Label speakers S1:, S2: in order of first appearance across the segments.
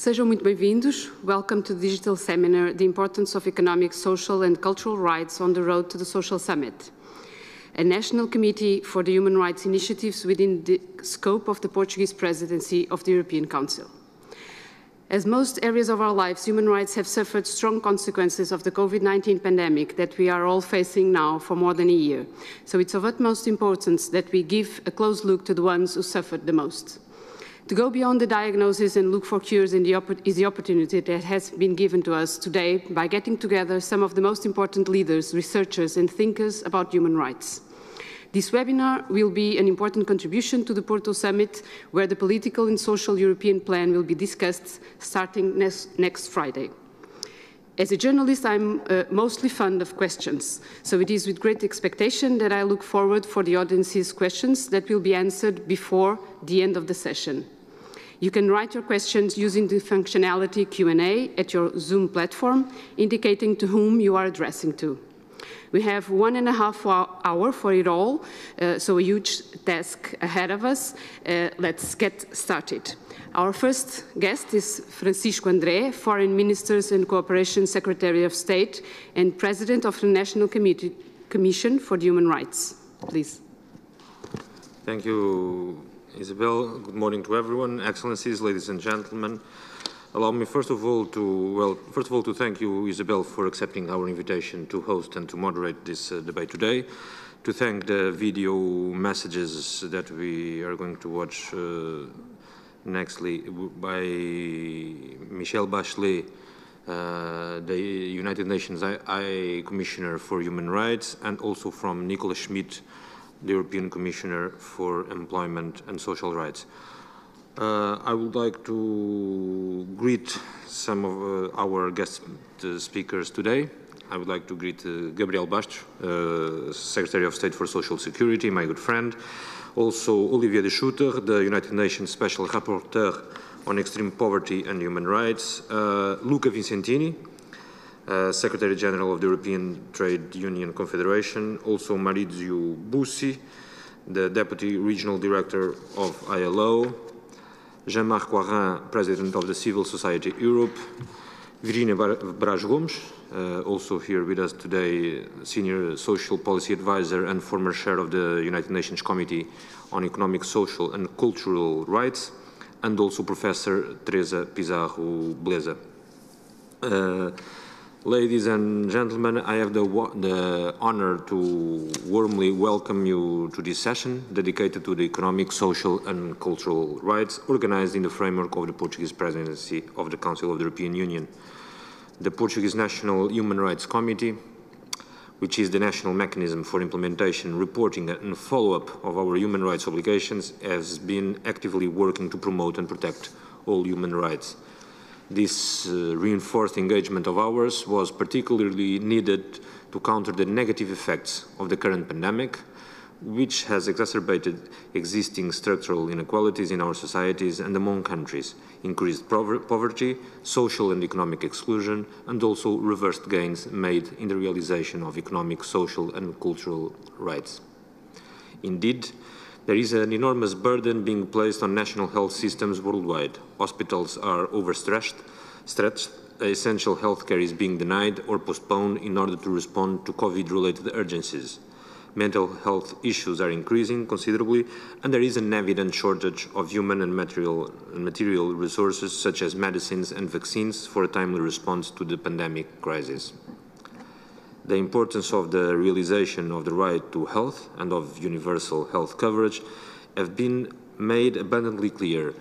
S1: Sejam muito bem-vindos. Welcome to the digital seminar, The Importance of Economic, Social and Cultural Rights on the Road to the Social Summit, a national committee for the human rights initiatives within the scope of the Portuguese presidency of the European Council. As most areas of our lives, human rights have suffered strong consequences of the COVID-19 pandemic that we are all facing now for more than a year. So it's of utmost importance that we give a close look to the ones who suffered the most. To go beyond the diagnosis and look for cures is the opportunity that has been given to us today by getting together some of the most important leaders, researchers and thinkers about human rights. This webinar will be an important contribution to the Porto Summit, where the political and social European plan will be discussed starting next Friday. As a journalist, I'm mostly fond of questions, so it is with great expectation that I look forward for the audience's questions that will be answered before the end of the session. You can write your questions using the functionality Q&A at your Zoom platform, indicating to whom you are addressing to. We have 1.5 hours for it all, so a huge task ahead of us. Let's get started. Our first guest is Francisco André, Foreign Ministers and Cooperation Secretary of State and President of the National Commission for Human Rights. Please.
S2: Thank you, Isabel. Good morning to everyone, Excellencies, ladies and gentlemen. Allow me first of all to thank you, Isabel, for accepting our invitation to host and to moderate this debate today. To thank the video messages that we are going to watch nextly by Michelle Bachelet, the United Nations High Commissioner for Human Rights, and also from Nicola Schmidt, the European Commissioner for Employment and Social Rights. I would like to greet some of our guest speakers today. I would like to greet Gabriel Bastos, Secretary of State for Social Security, my good friend. Also, Olivier de Schutter, the United Nations Special Rapporteur on Extreme Poverty and Human Rights. Luca Vincentini, Secretary General of the European Trade Union Confederation. Also, Maurizio Bussi, the Deputy Regional Director of ILO. Jean-Marc Coirin, President of the Civil Society Europe. Virginia Braz Gomes, also here with us today, Senior Social Policy Advisor and former Chair of the United Nations Committee on Economic, Social and Cultural Rights, and also Professor Teresa Pizarro Bleza. Ladies and gentlemen, I have the honor to warmly welcome you to this session dedicated to the economic, social and cultural rights organized in the framework of the Portuguese presidency of the Council of the European Union. The Portuguese National Human Rights Committee, which is the national mechanism for implementation, reporting and follow-up of our human rights obligations, has been actively working to promote and protect all human rights. This reinforced engagement of ours was particularly needed to counter the negative effects of the current pandemic, which has exacerbated existing structural inequalities in our societies and among countries, increased poverty, social and economic exclusion, and also reversed gains made in the realization of economic, social and cultural rights. Indeed, there is an enormous burden being placed on national health systems worldwide. Hospitals are overstretched, essential healthcare is being denied or postponed in order to respond to COVID-related urgencies. Mental health issues are increasing considerably, and there is an evident shortage of human and material resources such as medicines and vaccines for a timely response to the pandemic crisis. The importance of the realization of the right to health and of universal health coverage have been made abundantly clear,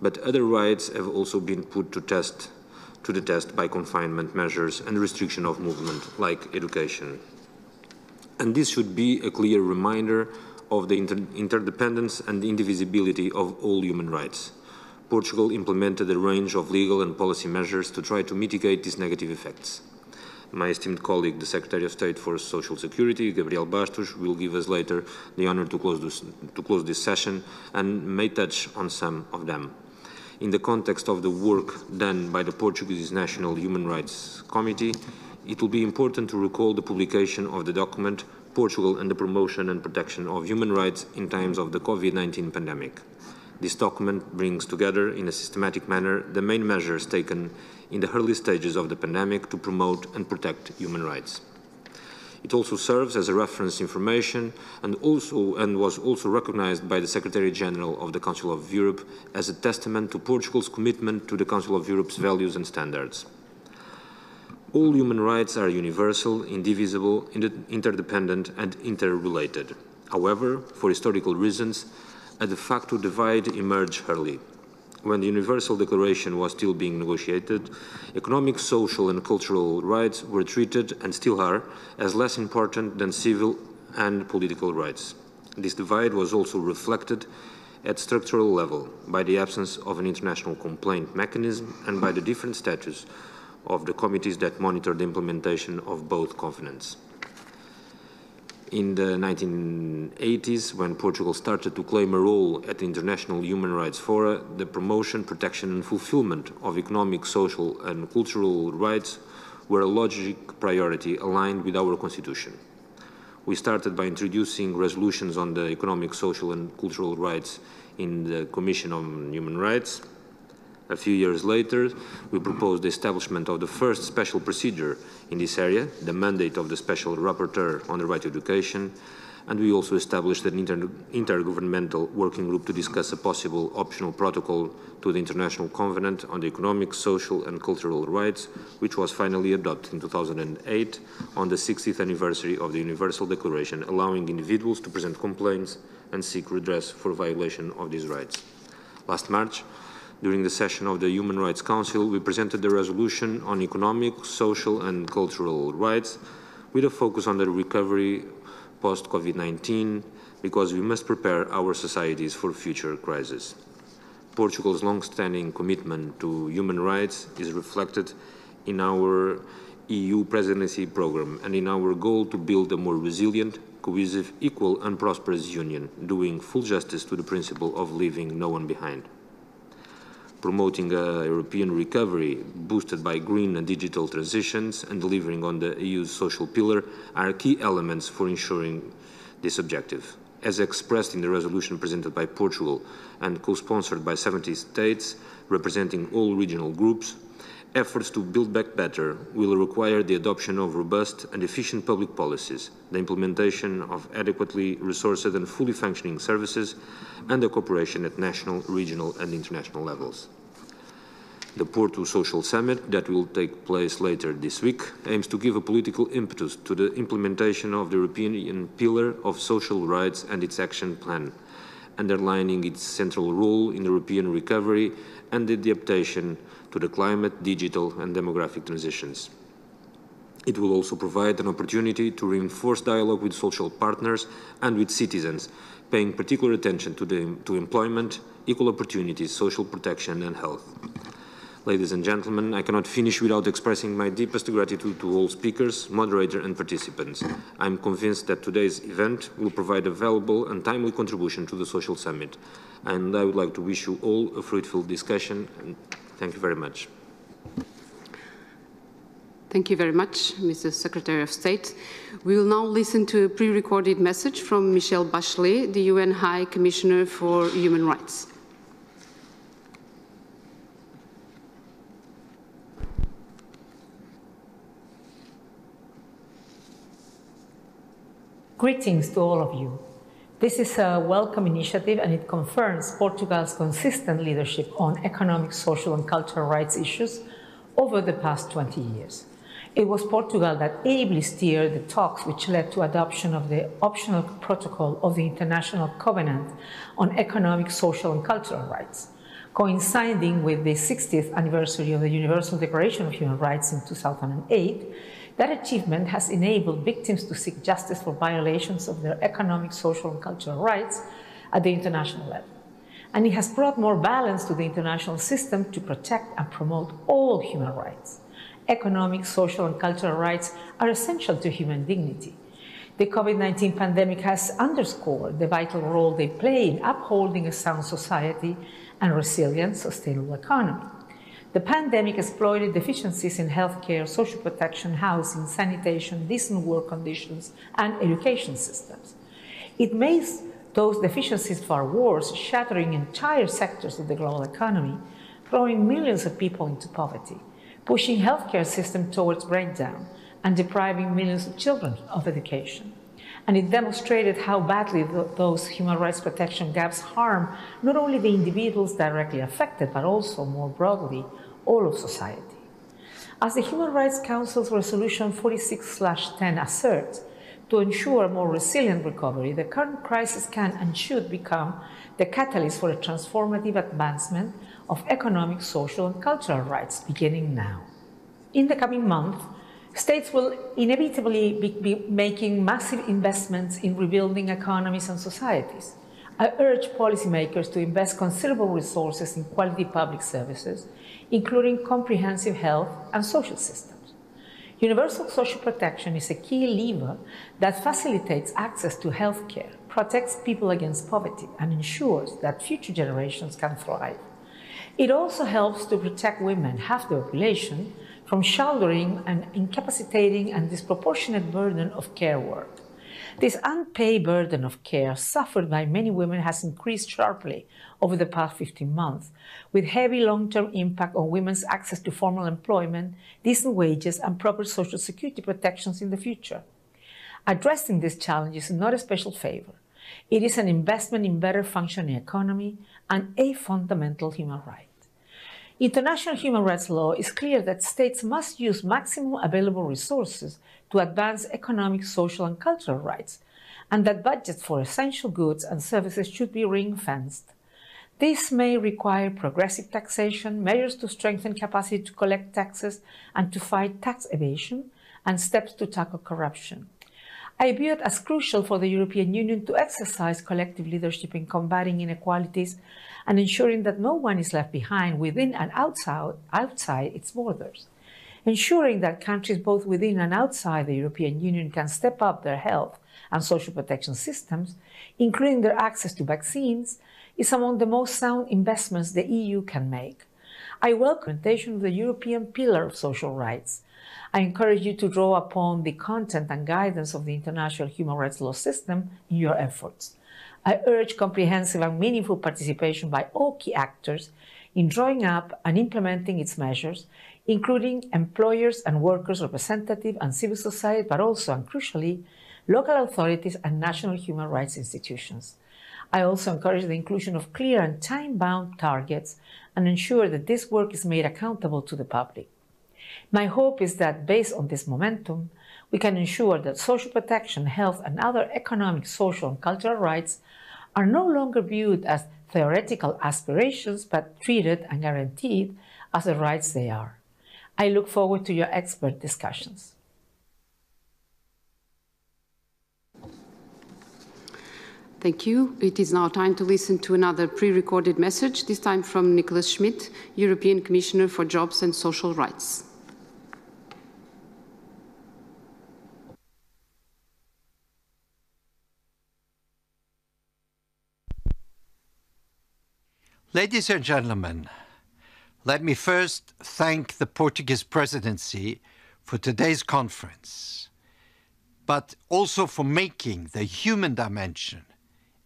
S2: but other rights have also been put to the test by confinement measures and restriction of movement, like education. And this should be a clear reminder of the interdependence and indivisibility of all human rights. Portugal implemented a range of legal and policy measures to try to mitigate these negative effects. My esteemed colleague, the Secretary of State for Social Security, Gabriel Bastos, will give us later the honor to close this session and may touch on some of them. In the context of the work done by the Portuguese National Human Rights Committee, it will be important to recall the publication of the document Portugal and the Promotion and Protection of Human Rights in Times of the COVID-19 Pandemic. This document brings together in a systematic manner the main measures taken in the early stages of the pandemic to promote and protect human rights. It also serves as a reference information and was also recognized by the Secretary-General of the Council of Europe as a testament to Portugal's commitment to the Council of Europe's values and standards. All human rights are universal, indivisible, interdependent and interrelated. However, for historical reasons, a de facto divide emerged early. When the Universal Declaration was still being negotiated, economic, social and cultural rights were treated, and still are, as less important than civil and political rights. This divide was also reflected at structural level by the absence of an international complaint mechanism and by the different status of the committees that monitor the implementation of both covenants. In the 1980s, when Portugal started to claim a role at the international human rights fora, the promotion, protection and fulfillment of economic, social and cultural rights were a logic priority aligned with our Constitution. We started by introducing resolutions on the economic, social and cultural rights in the Commission on Human Rights. A few years later, we proposed the establishment of the first special procedure in this area, the mandate of the Special Rapporteur on the Right to Education, and we also established an intergovernmental working group to discuss a possible optional protocol to the International Covenant on the Economic, Social and Cultural Rights, which was finally adopted in 2008 on the 60th anniversary of the Universal Declaration, allowing individuals to present complaints and seek redress for violation of these rights. Last March, during the session of the Human Rights Council, we presented the resolution on economic, social and cultural rights with a focus on the recovery post-COVID-19 because we must prepare our societies for future crises. Portugal's long-standing commitment to human rights is reflected in our EU presidency program and in our goal to build a more resilient, cohesive, equal and prosperous union, doing full justice to the principle of leaving no one behind. Promoting a European recovery boosted by green and digital transitions and delivering on the EU's social pillar are key elements for ensuring this objective. As expressed in the resolution presented by Portugal and co-sponsored by 70 states representing all regional groups, efforts to build back better will require the adoption of robust and efficient public policies, the implementation of adequately resourced and fully functioning services, and the cooperation at national, regional and international levels. The Porto Social Summit, that will take place later this week, aims to give a political impetus to the implementation of the European Pillar of Social Rights and its action plan, underlining its central role in European recovery and the adaptation to the climate, digital and demographic transitions. It will also provide an opportunity to reinforce dialogue with social partners and with citizens, paying particular attention to employment, equal opportunities, social protection and health. Ladies and gentlemen, I cannot finish without expressing my deepest gratitude to all speakers, moderator and participants. I am convinced that today's event will provide a valuable and timely contribution to the Social Summit, and I would like to wish you all a fruitful discussion. And thank you very much.
S1: Thank you very much, Mr. Secretary of State. We will now listen to a pre-recorded message from Michelle Bachelet, the UN High Commissioner for Human Rights.
S3: Greetings to all of you. This is a welcome initiative and it confirms Portugal's consistent leadership on economic, social and cultural rights issues over the past 20 years. It was Portugal that ably steered the talks which led to adoption of the optional protocol of the International Covenant on Economic, Social and Cultural Rights, coinciding with the 60th anniversary of the Universal Declaration of Human Rights in 2008. That achievement has enabled victims to seek justice for violations of their economic, social and cultural rights at the international level. And it has brought more balance to the international system to protect and promote all human rights. Economic, social and cultural rights are essential to human dignity. The COVID-19 pandemic has underscored the vital role they play in upholding a sound society and resilient, sustainable economy. The pandemic exploited deficiencies in healthcare, social protection, housing, sanitation, decent work conditions, and education systems. It made Those deficiencies far worse, shattering entire sectors of the global economy, throwing millions of people into poverty, pushing healthcare system towards breakdown, and depriving millions of children of education. And it demonstrated how badly those human rights protection gaps harm not only the individuals directly affected, but also, more broadly, all of society. As the Human Rights Council's Resolution 46/10 asserts, to ensure a more resilient recovery, the current crisis can and should become the catalyst for a transformative advancement of economic, social, and cultural rights, beginning now. In the coming month, states will inevitably be making massive investments in rebuilding economies and societies. I urge policymakers to invest considerable resources in quality public services, including comprehensive health and social systems. Universal social protection is a key lever that facilitates access to health care, protects people against poverty, and ensures that future generations can thrive. It also helps to protect women, half the population, from shouldering an incapacitating and disproportionate burden of care work. This unpaid burden of care suffered by many women has increased sharply over the past 15 months, with heavy long-term impact on women's access to formal employment, decent wages, and proper social security protections in the future. Addressing this challenge is not a special favor. It is an investment in better functioning economy and a fundamental human right. International human rights law is clear that states must use maximum available resources to advance economic, social, and cultural rights, and that budgets for essential goods and services should be ring-fenced. This may require progressive taxation, measures to strengthen capacity to collect taxes and to fight tax evasion, and steps to tackle corruption. I view it as crucial for the European Union to exercise collective leadership in combating inequalities and ensuring that no one is left behind within and outside its borders. Ensuring that countries both within and outside the European Union can step up their health and social protection systems, including their access to vaccines, is among the most sound investments the EU can make. I welcome the implementation of the European Pillar of Social Rights. I encourage you to draw upon the content and guidance of the international human rights law system in your efforts. I urge comprehensive and meaningful participation by all key actors in drawing up and implementing its measures, including employers and workers' representatives and civil society, but also, and crucially, local authorities and national human rights institutions. I also encourage the inclusion of clear and time-bound targets and ensure that this work is made accountable to the public. My hope is that, based on this momentum, we can ensure that social protection, health, and other economic, social, and cultural rights are no longer viewed as theoretical aspirations, but treated and guaranteed as the rights they are. I look forward to your expert discussions.
S1: Thank you. It is now time to listen to another pre-recorded message, this time from Nicholas Schmidt, European Commissioner for Jobs and Social Rights.
S4: Ladies and gentlemen, let me first thank the Portuguese presidency for today's conference, but also for making the human dimension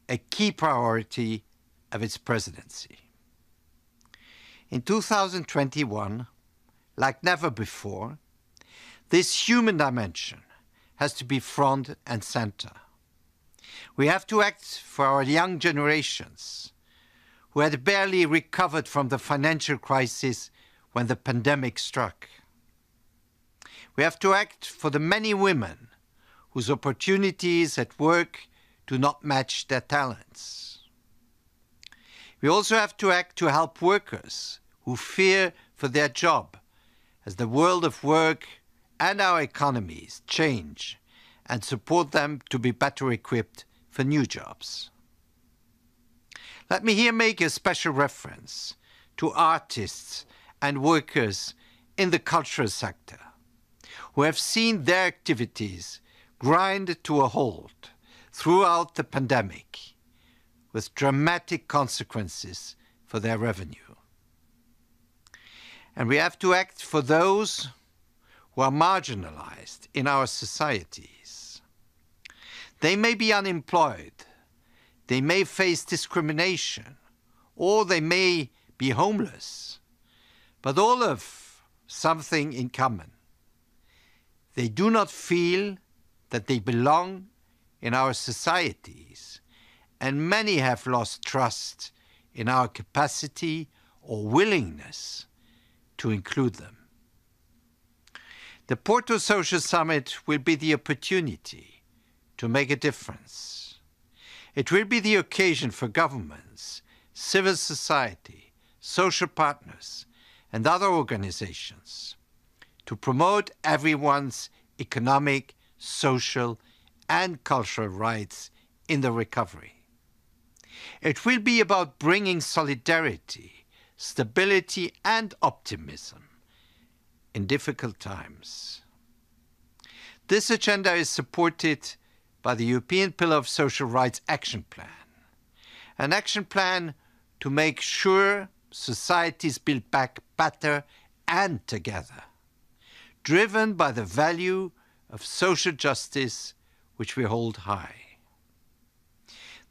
S4: a key priority of its presidency. In 2021, like never before, this human dimension has to be front and center. We have to act for our young generations, who had barely recovered from the financial crisis when the pandemic struck. We have to act for the many women whose opportunities at work do not match their talents. We also have to act to help workers who fear for their job as the world of work and our economies change, and support them to be better equipped for new jobs. Let me here make a special reference to artists and workers in the cultural sector who have seen their activities grind to a halt throughout the pandemic, with dramatic consequences for their revenue. And we have to act for those who are marginalized in our societies. They may be unemployed, They may face discrimination, or they may be homeless, but all have something in common. They do not feel that they belong in our societies, and many have lost trust in our capacity or willingness to include them. The Porto Social Summit will be the opportunity to make a difference. It will be the occasion for governments, civil society, social partners, and other organizations to promote everyone's economic, social, and cultural rights in the recovery. It will be about bringing solidarity, stability, and optimism in difficult times. This agenda is supported by the European Pillar of Social Rights Action Plan, an action plan to make sure societies build back better and together, driven by the value of social justice, which we hold high.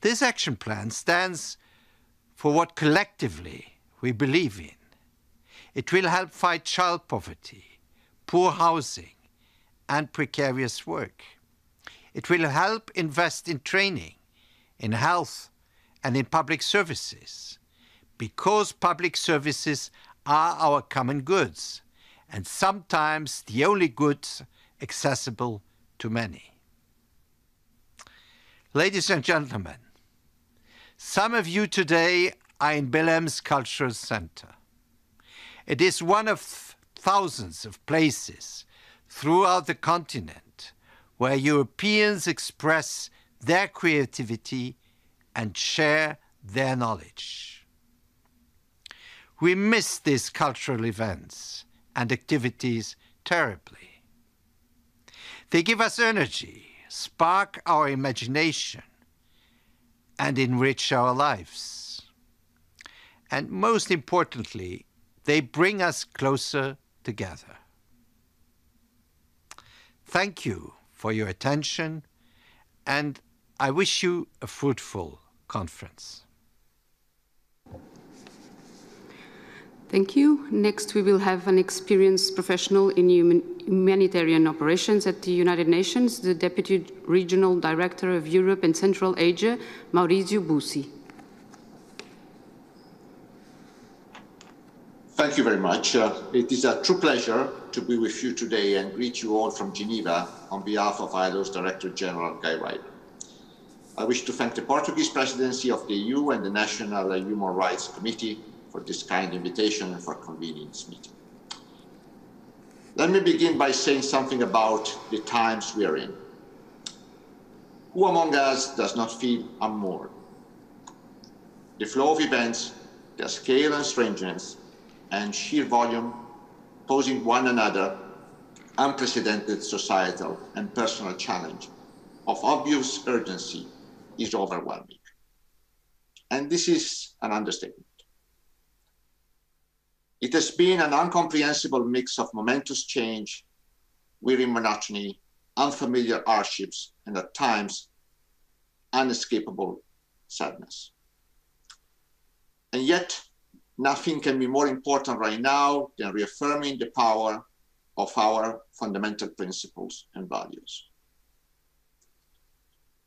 S4: This action plan stands for what collectively we believe in. It will help fight child poverty, poor housing, and precarious work. It will help invest in training, in health, and in public services, because public services are our common goods, and sometimes the only goods accessible to many. Ladies and gentlemen, some of you today are in Belem's Cultural Center. It is one of thousands of places throughout the continent where Europeans express their creativity and share their knowledge. We miss these cultural events and activities terribly. They give us energy, spark our imagination, and enrich our lives. And most importantly, they bring us closer together. Thank you for your attention, and I wish you a fruitful conference.
S1: Thank you. Next, we will have an experienced professional in humanitarian operations at the United Nations, the Deputy Regional Director of Europe and Central Asia, Maurizio Bussi.
S5: Thank you very much. It is a true pleasure to be with you today and greet you all from Geneva on behalf of ILO's Director General, Guy Ryder. I wish to thank the Portuguese Presidency of the EU and the National Human Rights Committee for this kind invitation and for convening this meeting. Let me begin by saying something about the times we are in. Who among us does not feel unmoored? The flow of events, their scale and strangeness, and sheer volume posing one another unprecedented societal and personal challenge of obvious urgency is overwhelming. And this is an understatement. It has been an incomprehensible mix of momentous change, weary monotony, unfamiliar hardships, and at times, unescapable sadness. And yet, nothing can be more important right now than reaffirming the power of our fundamental principles and values.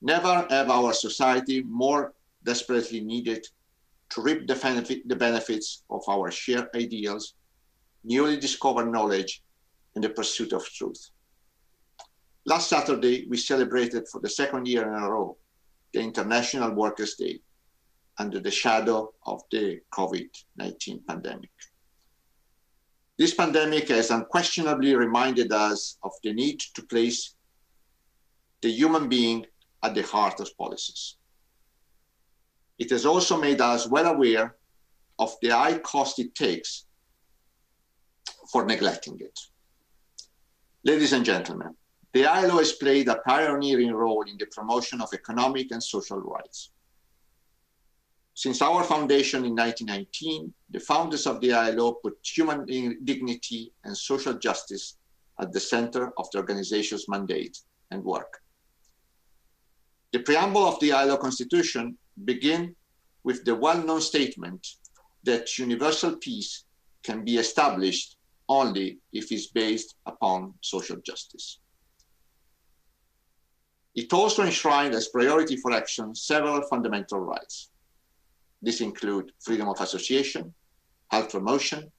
S5: Never have our society more desperately needed to reap the benefits of our shared ideals, newly discovered knowledge, and the pursuit of truth. Last Saturday, we celebrated for the second year in a row the International Workers' Day under the shadow of the COVID-19 pandemic. This pandemic has unquestionably reminded us of the need to place the human being at the heart of policies. It has also made us well aware of the high cost it takes for neglecting it. Ladies and gentlemen, the ILO has played a pioneering role in the promotion of economic and social rights. Since our foundation in 1919, the founders of the ILO put human dignity and social justice at the center of the organization's mandate and work. The Preamble of the Ilo Constitution begin with the well-known statement that universal peace can be established only if it's based upon social justice. It also enshrined as priority for action several fundamental rights. These include freedom of association, health promotion,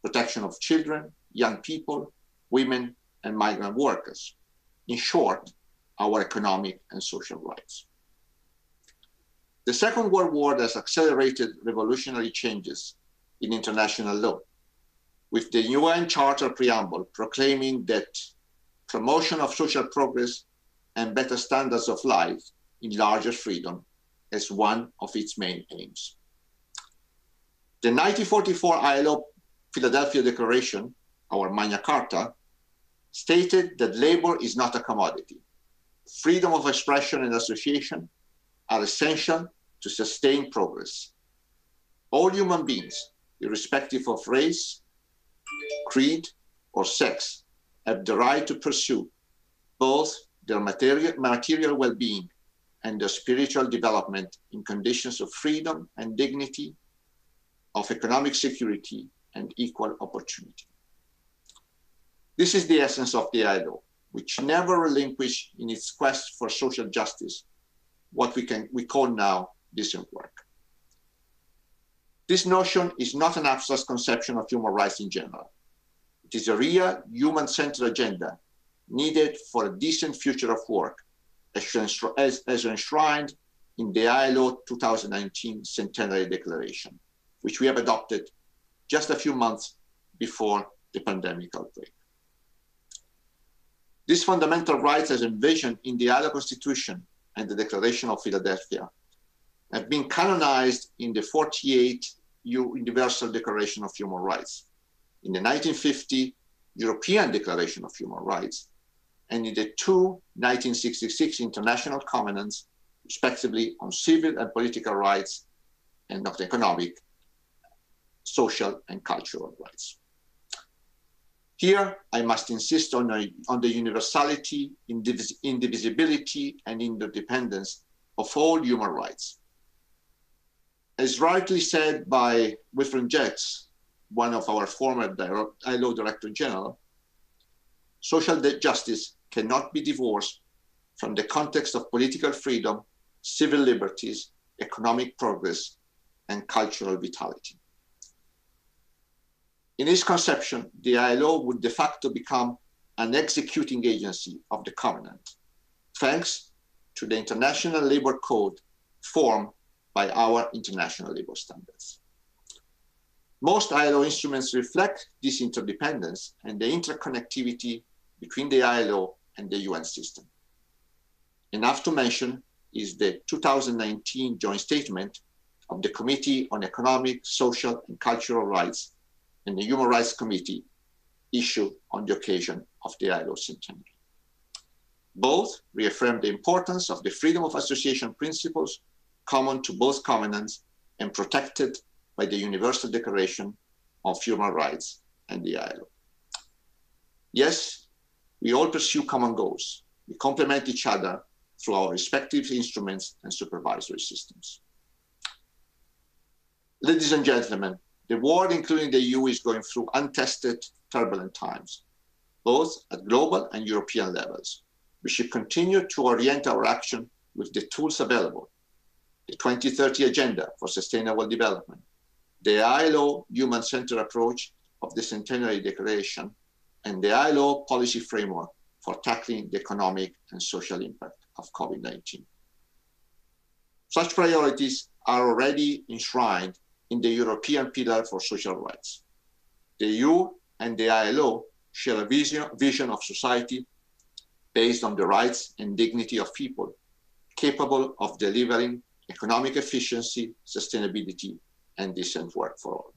S5: protection of children, young people, women, and migrant workers. In short, our economic and social rights. The Second World War has accelerated revolutionary changes in international law, with the UN Charter Preamble proclaiming that promotion of social progress and better standards of life in larger freedom as one of its main aims. The 1944 ILO Philadelphia Declaration, our Magna Carta, stated that labor is not a commodity. Freedom of expression and association are essential to sustain progress. All human beings, irrespective of race, creed, or sex, have the right to pursue both their material well-being and their spiritual development in conditions of freedom and dignity, of economic security, and equal opportunity. This is the essence of the ILO, which never relinquished in its quest for social justice what we call now decent work. This notion is not an abstract conception of human rights in general. It is a real human-centered agenda needed for a decent future of work, as enshrined in the ILO 2019 Centenary Declaration, which we have adopted just a few months before the pandemic outbreak. These fundamental rights, as envisioned in the Ilo Constitution and the Declaration of Philadelphia, have been canonized in the 48 Universal Declaration of Human Rights, in the 1950 European Declaration of Human Rights, and in the two 1966 International Covenants, respectively on civil and political rights and of the economic, social, and cultural rights. Here, I must insist on the universality, indivisibility, and interdependence of all human rights. As rightly said by Wilfred Jets, one of our former ILO Director General, social justice cannot be divorced from the context of political freedom, civil liberties, economic progress, and cultural vitality. In its conception, the ILO would de facto become an executing agency of the Covenant, thanks to the International Labour Code formed by our international labour standards. Most ILO instruments reflect this interdependence and the interconnectivity between the ILO and the UN system. Enough to mention is the 2019 joint statement of the Committee on Economic, Social, and Cultural Rights and the Human Rights Committee issued on the occasion of the ILO centenary. Both reaffirmed the importance of the freedom of association principles common to both covenants and protected by the Universal Declaration of Human Rights and the ILO. Yes, we all pursue common goals. We complement each other through our respective instruments and supervisory systems. Ladies and gentlemen, the world, including the EU, is going through untested, turbulent times, both at global and European levels. We should continue to orient our action with the tools available: the 2030 Agenda for Sustainable Development, the ILO human-centered approach of the Centenary Declaration, and the ILO policy framework for tackling the economic and social impact of COVID-19. Such priorities are already enshrined in the European Pillar for Social Rights. The EU and the ILO share a vision of society based on the rights and dignity of people, capable of delivering economic efficiency, sustainability, and decent work for all.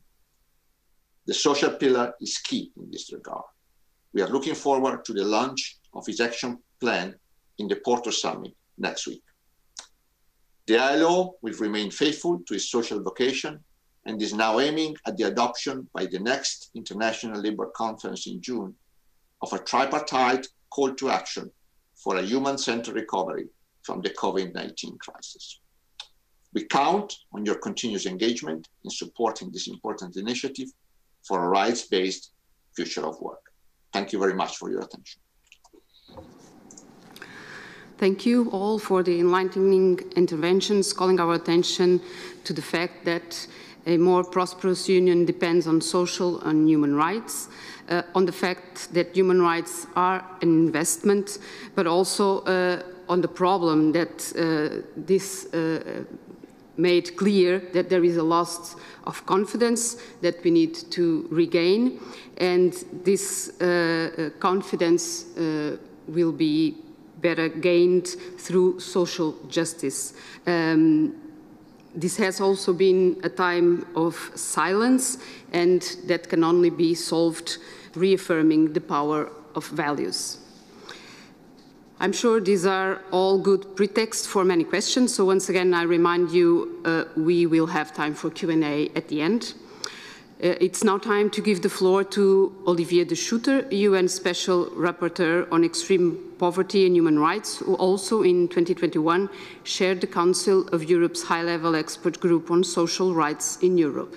S5: The social pillar is key in this regard. We are looking forward to the launch of its action plan in the Porto Summit next week. The ILO will remain faithful to its social vocation and is now aiming at the adoption by the next International Labour Conference in June of a tripartite call to action for a human-centered recovery from the COVID-19 crisis. We count on your continuous engagement in supporting this important initiative for a rights-based future of work. Thank you very much for your attention.
S1: Thank you all for the enlightening interventions, calling our attention to the fact that a more prosperous union depends on social and human rights, on the fact that human rights are an investment, but also on the problem that this made clear, that there is a loss of confidence that we need to regain, and this confidence will be better gained through social justice. This has also been a time of silence, and that can only be solved reaffirming the power of values. I'm sure these are all good pretexts for many questions, so once again I remind you we will have time for Q&A at the end. It's now time to give the floor to Olivier de Schutter, UN Special Rapporteur on Extreme Poverty and Human Rights, who also in 2021 chaired the Council of Europe's high-level expert group on social rights in Europe.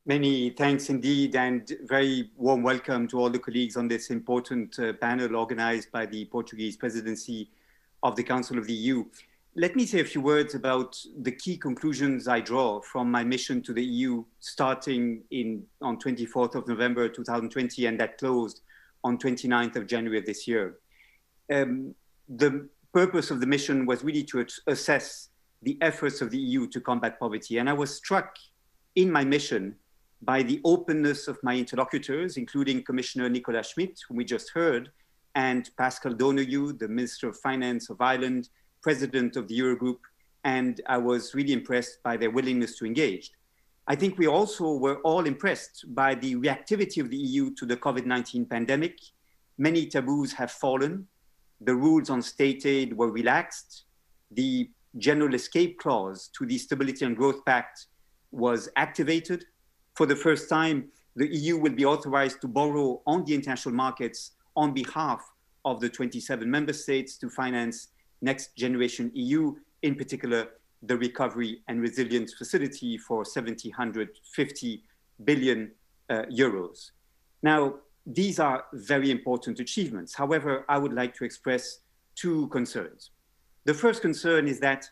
S6: Many thanks indeed, and very warm welcome to all the colleagues on this important panel organized by the Portuguese presidency of the Council of the EU. Let me say a few words about the key conclusions I draw from my mission to the EU starting on 24th of November 2020 and that closed on 29th of January of this year. The purpose of the mission was really to assess the efforts of the EU to combat poverty, and I was struck in my mission by the openness of my interlocutors, including Commissioner Nicolas Schmidt, whom we just heard, and Pascal Donoghue, the Minister of Finance of Ireland, President of the Eurogroup, and I was really impressed by their willingness to engage. I think we also were all impressed by the reactivity of the EU to the COVID-19 pandemic. Many taboos have fallen. The rules on state aid were relaxed. The general escape clause to the Stability and Growth Pact was activated. For the first time, the EU will be authorized to borrow on the international markets on behalf of the 27 member states to finance Next Generation EU, in particular, the Recovery and Resilience Facility for 750 billion euros. Now, these are very important achievements. However, I would like to express two concerns. The first concern is that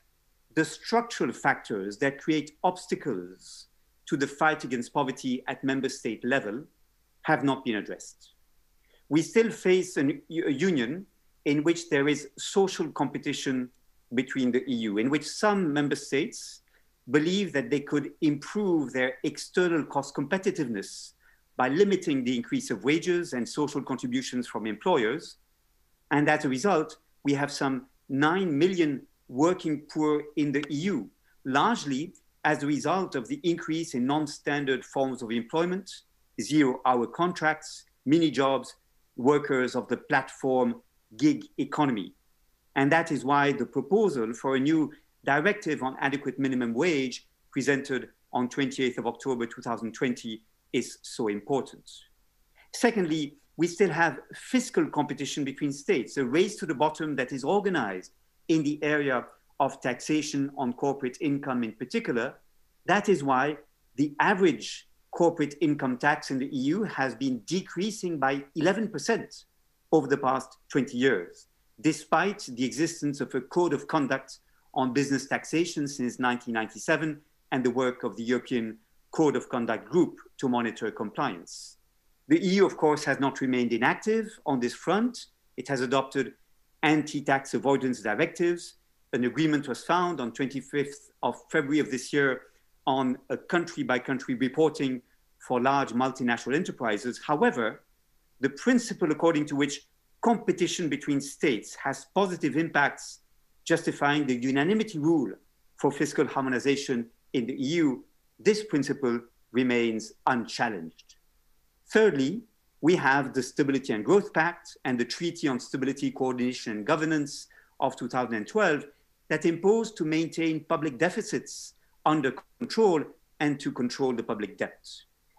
S6: the structural factors that create obstacles to the fight against poverty at member state level have not been addressed. We still face a union in which there is social competition between the EU, in which some member states believe that they could improve their external cost competitiveness by limiting the increase of wages and social contributions from employers. And as a result, we have some 9 million working poor in the EU, largely as a result of the increase in non-standard forms of employment, zero-hour contracts, mini-jobs, workers of the platform gig economy. And that is why the proposal for a new directive on adequate minimum wage presented on 28th of October 2020 is so important. Secondly, we still have fiscal competition between states, a race to the bottom that is organized in the area of taxation on corporate income in particular. That is why the average corporate income tax in the EU has been decreasing by 11% over the past 20 years, despite the existence of a code of conduct on business taxation since 1997 and the work of the European Code of Conduct Group to monitor compliance. The EU, of course, has not remained inactive on this front. It has adopted anti-tax avoidance directives. An agreement was found on 25th of February of this year on a country-by-country reporting for large multinational enterprises. However, the principle according to which competition between states has positive impacts, justifying the unanimity rule for fiscal harmonization in the EU, this principle remains unchallenged. Thirdly, we have the Stability and Growth Pact and the Treaty on Stability, Coordination and Governance of 2012 that impose to maintain public deficits under control and to control the public debt.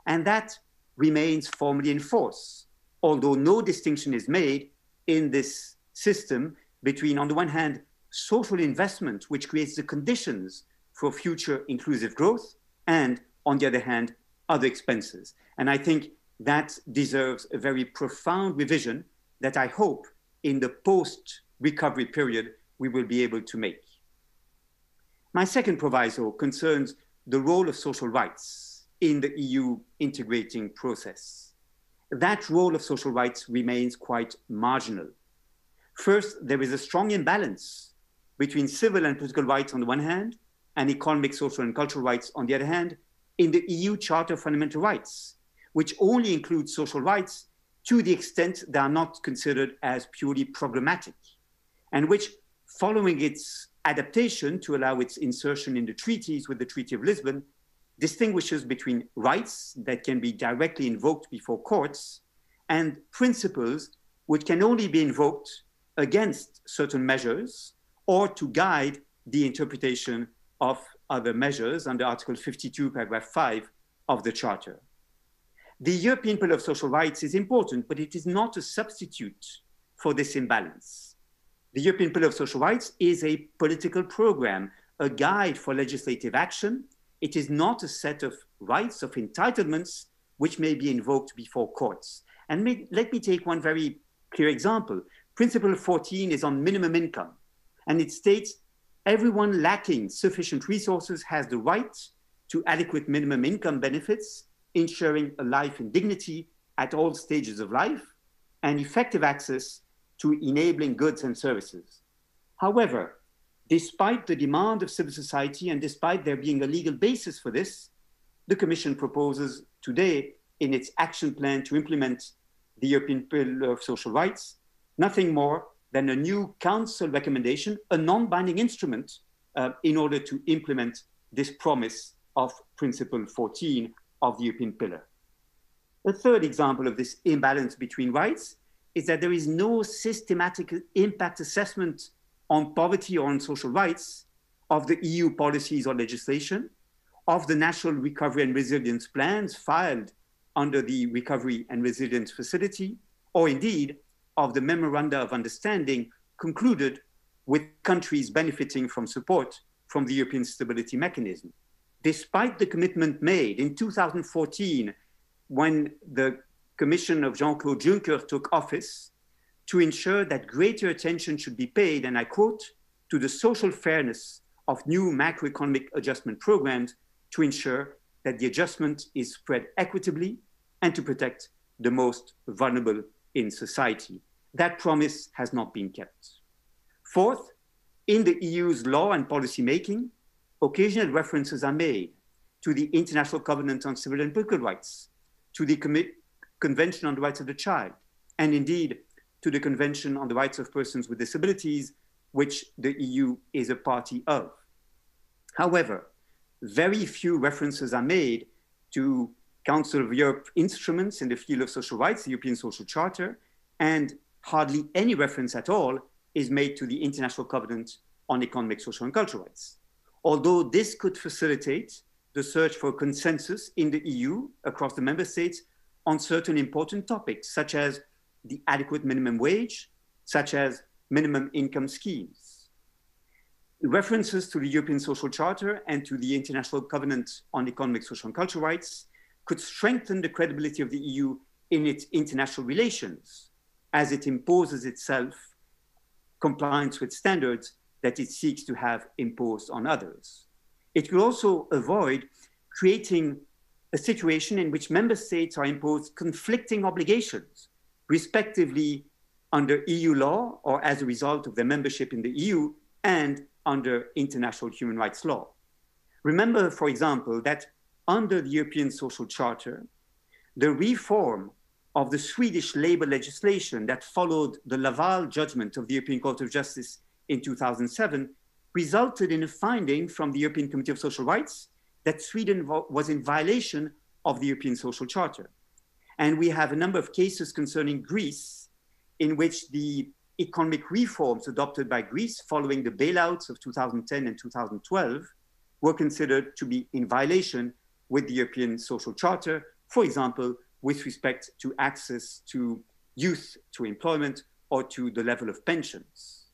S6: And that remains formally in force, although no distinction is made in this system between, on the one hand, social investment, which creates the conditions for future inclusive growth, and on the other hand, other expenses. And I think that deserves a very profound revision that I hope in the post-recovery period we will be able to make. My second proviso concerns the role of social rights in the EU integrating process. That role of social rights remains quite marginal. First, there is a strong imbalance between civil and political rights on the one hand, and economic, social, and cultural rights on the other hand, in the EU Charter of Fundamental Rights, which only includes social rights to the extent they are not considered as purely programmatic, and which, following its adaptation to allow its insertion in the treaties with the Treaty of Lisbon, distinguishes between rights that can be directly invoked before courts and principles which can only be invoked against certain measures or to guide the interpretation of other measures under Article 52, paragraph 5 of the Charter. The European Pillar of Social Rights is important, but it is not a substitute for this imbalance. The European Pillar of Social Rights is a political program, a guide for legislative action. It is not a set of rights, of entitlements, which may be invoked before courts. And let me take one very clear example. Principle 14 is on minimum income, and it states everyone lacking sufficient resources has the right to adequate minimum income benefits, ensuring a life in dignity at all stages of life, and effective access to enabling goods and services. However, despite the demand of civil society and despite there being a legal basis for this, the Commission proposes today in its action plan to implement the European Pillar of Social Rights nothing more than a new Council recommendation, a non-binding instrument in order to implement this promise of Principle 14 of the European Pillar. A third example of this imbalance between rights is that there is no systematic impact assessment on poverty or on social rights of the EU policies or legislation, of the national recovery and resilience plans filed under the Recovery and Resilience Facility, or indeed of the memoranda of understanding concluded with countries benefiting from support from the European Stability Mechanism. Despite the commitment made in 2014, when the Commission of Jean-Claude Juncker took office, to ensure that greater attention should be paid, and I quote, to the social fairness of new macroeconomic adjustment programs to ensure that the adjustment is spread equitably and to protect the most vulnerable in society. That promise has not been kept. Fourth, in the EU's law and policy making, occasional references are made to the International Covenant on Civil and Political Rights, to the Convention on the Rights of the Child, and indeed to the Convention on the Rights of Persons with Disabilities, which the EU is a party of. However, very few references are made to Council of Europe instruments in the field of social rights, the European Social Charter, and hardly any reference at all is made to the International Covenant on Economic, Social, and Cultural Rights. Although this could facilitate the search for consensus in the EU across the member states on certain important topics, such as the adequate minimum wage, such as minimum income schemes. References to the European Social Charter and to the International Covenant on Economic, Social, and Cultural Rights could strengthen the credibility of the EU in its international relations, as it imposes itself compliance with standards that it seeks to have imposed on others. It will also avoid creating a situation in which member states are imposed conflicting obligations, respectively under EU law or as a result of their membership in the EU and under international human rights law. Remember, for example, that under the European Social Charter, the reform of the Swedish labor legislation that followed the Laval judgment of the European Court of Justice in 2007 resulted in a finding from the European Committee of Social Rights that Sweden was in violation of the European Social Charter. And we have a number of cases concerning Greece in which the economic reforms adopted by Greece following the bailouts of 2010 and 2012 were considered to be in violation with the European Social Charter, for example, with respect to access to youth to employment or to the level of pensions.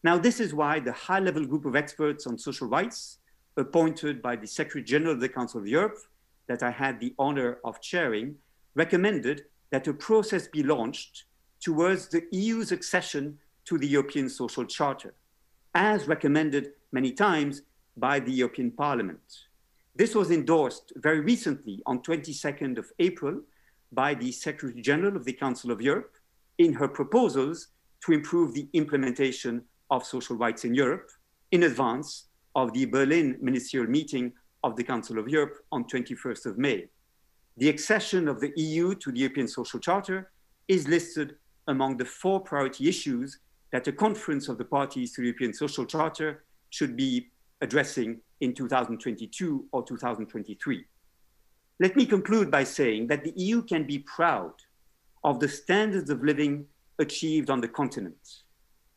S6: Now, this is why the high-level group of experts on social rights appointed by the Secretary General of the Council of Europe, that I had the honor of chairing, recommended that a process be launched towards the EU's accession to the European Social Charter, as recommended many times by the European Parliament. This was endorsed very recently on 22nd of April by the Secretary General of the Council of Europe in her proposals to improve the implementation of social rights in Europe in advance of the Berlin ministerial meeting of the Council of Europe on 21st of May. The accession of the EU to the European Social Charter is listed among the 4 priority issues that a conference of the parties to the European Social Charter should be addressing in 2022 or 2023. Let me conclude by saying that the EU can be proud of the standards of living achieved on the continent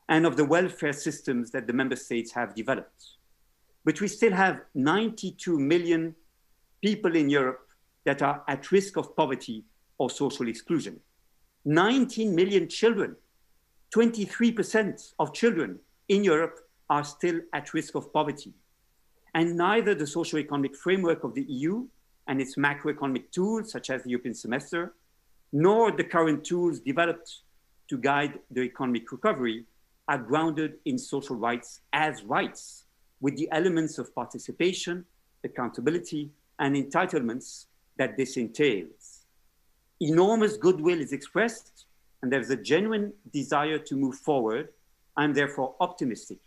S6: and of the welfare systems that the member states have developed. But we still have 92 million people in Europe that are at risk of poverty or social exclusion. 19 million children, 23% of children in Europe are still at risk of poverty. And neither the socio-economic framework of the EU and its macroeconomic tools, such as the European semester, nor the current tools developed to guide the economic recovery are grounded in social rights as rights, with the elements of participation, accountability, and entitlements that this entails. Enormous goodwill is expressed, and there's a genuine desire to move forward. I'm therefore optimistic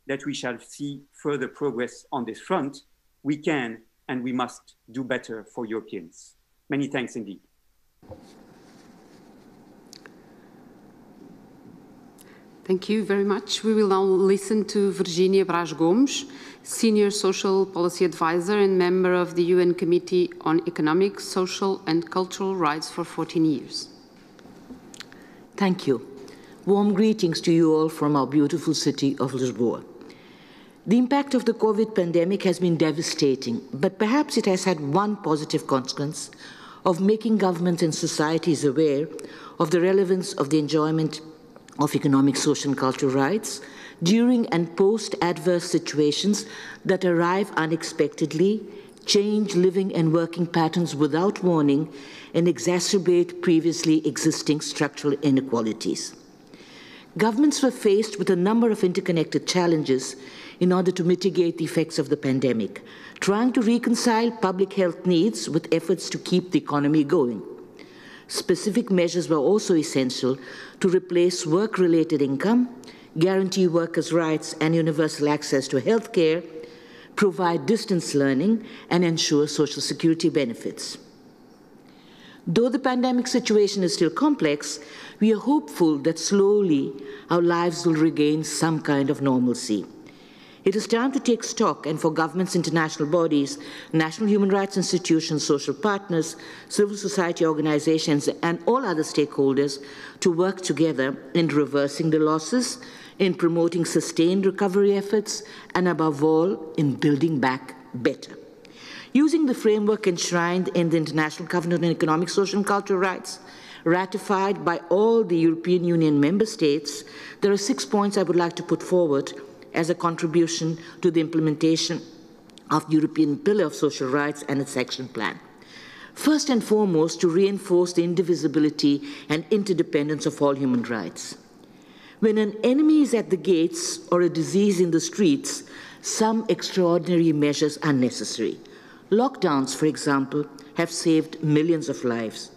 S6: that we shall see further progress on this front. We can and we must do better for Europeans. Many thanks indeed.
S1: Thank you very much. We will now listen to Virginia Braz Gomes, Senior Social Policy Advisor and member of the UN Committee on Economic, Social and Cultural Rights for 14 years.
S7: Thank you. Warm greetings to you all from our beautiful city of Lisboa. The impact of the COVID pandemic has been devastating, but perhaps it has had one positive consequence of making governments and societies aware of the relevance of the enjoyment of economic, social, and cultural rights during and post-adverse situations that arrive unexpectedly, change living and working patterns without warning, and exacerbate previously existing structural inequalities. Governments were faced with a number of interconnected challenges in order to mitigate the effects of the pandemic, trying to reconcile public health needs with efforts to keep the economy going. Specific measures were also essential to replace work-related income, guarantee workers' rights and universal access to health care, provide distance learning, and ensure social security benefits. Though the pandemic situation is still complex, we are hopeful that slowly our lives will regain some kind of normalcy. It is time to take stock and for governments, international bodies, national human rights institutions, social partners, civil society organizations, and all other stakeholders to work together in reversing the losses, in promoting sustained recovery efforts, and above all, in building back better. Using the framework enshrined in the International Covenant on Economic, Social, and Cultural Rights, ratified by all the European Union member states, there are 6 points I would like to put forward as a contribution to the implementation of the European Pillar of Social Rights and its action plan. First and foremost, to reinforce the indivisibility and interdependence of all human rights. When an enemy is at the gates or a disease in the streets, some extraordinary measures are necessary. Lockdowns, for example, have saved millions of lives.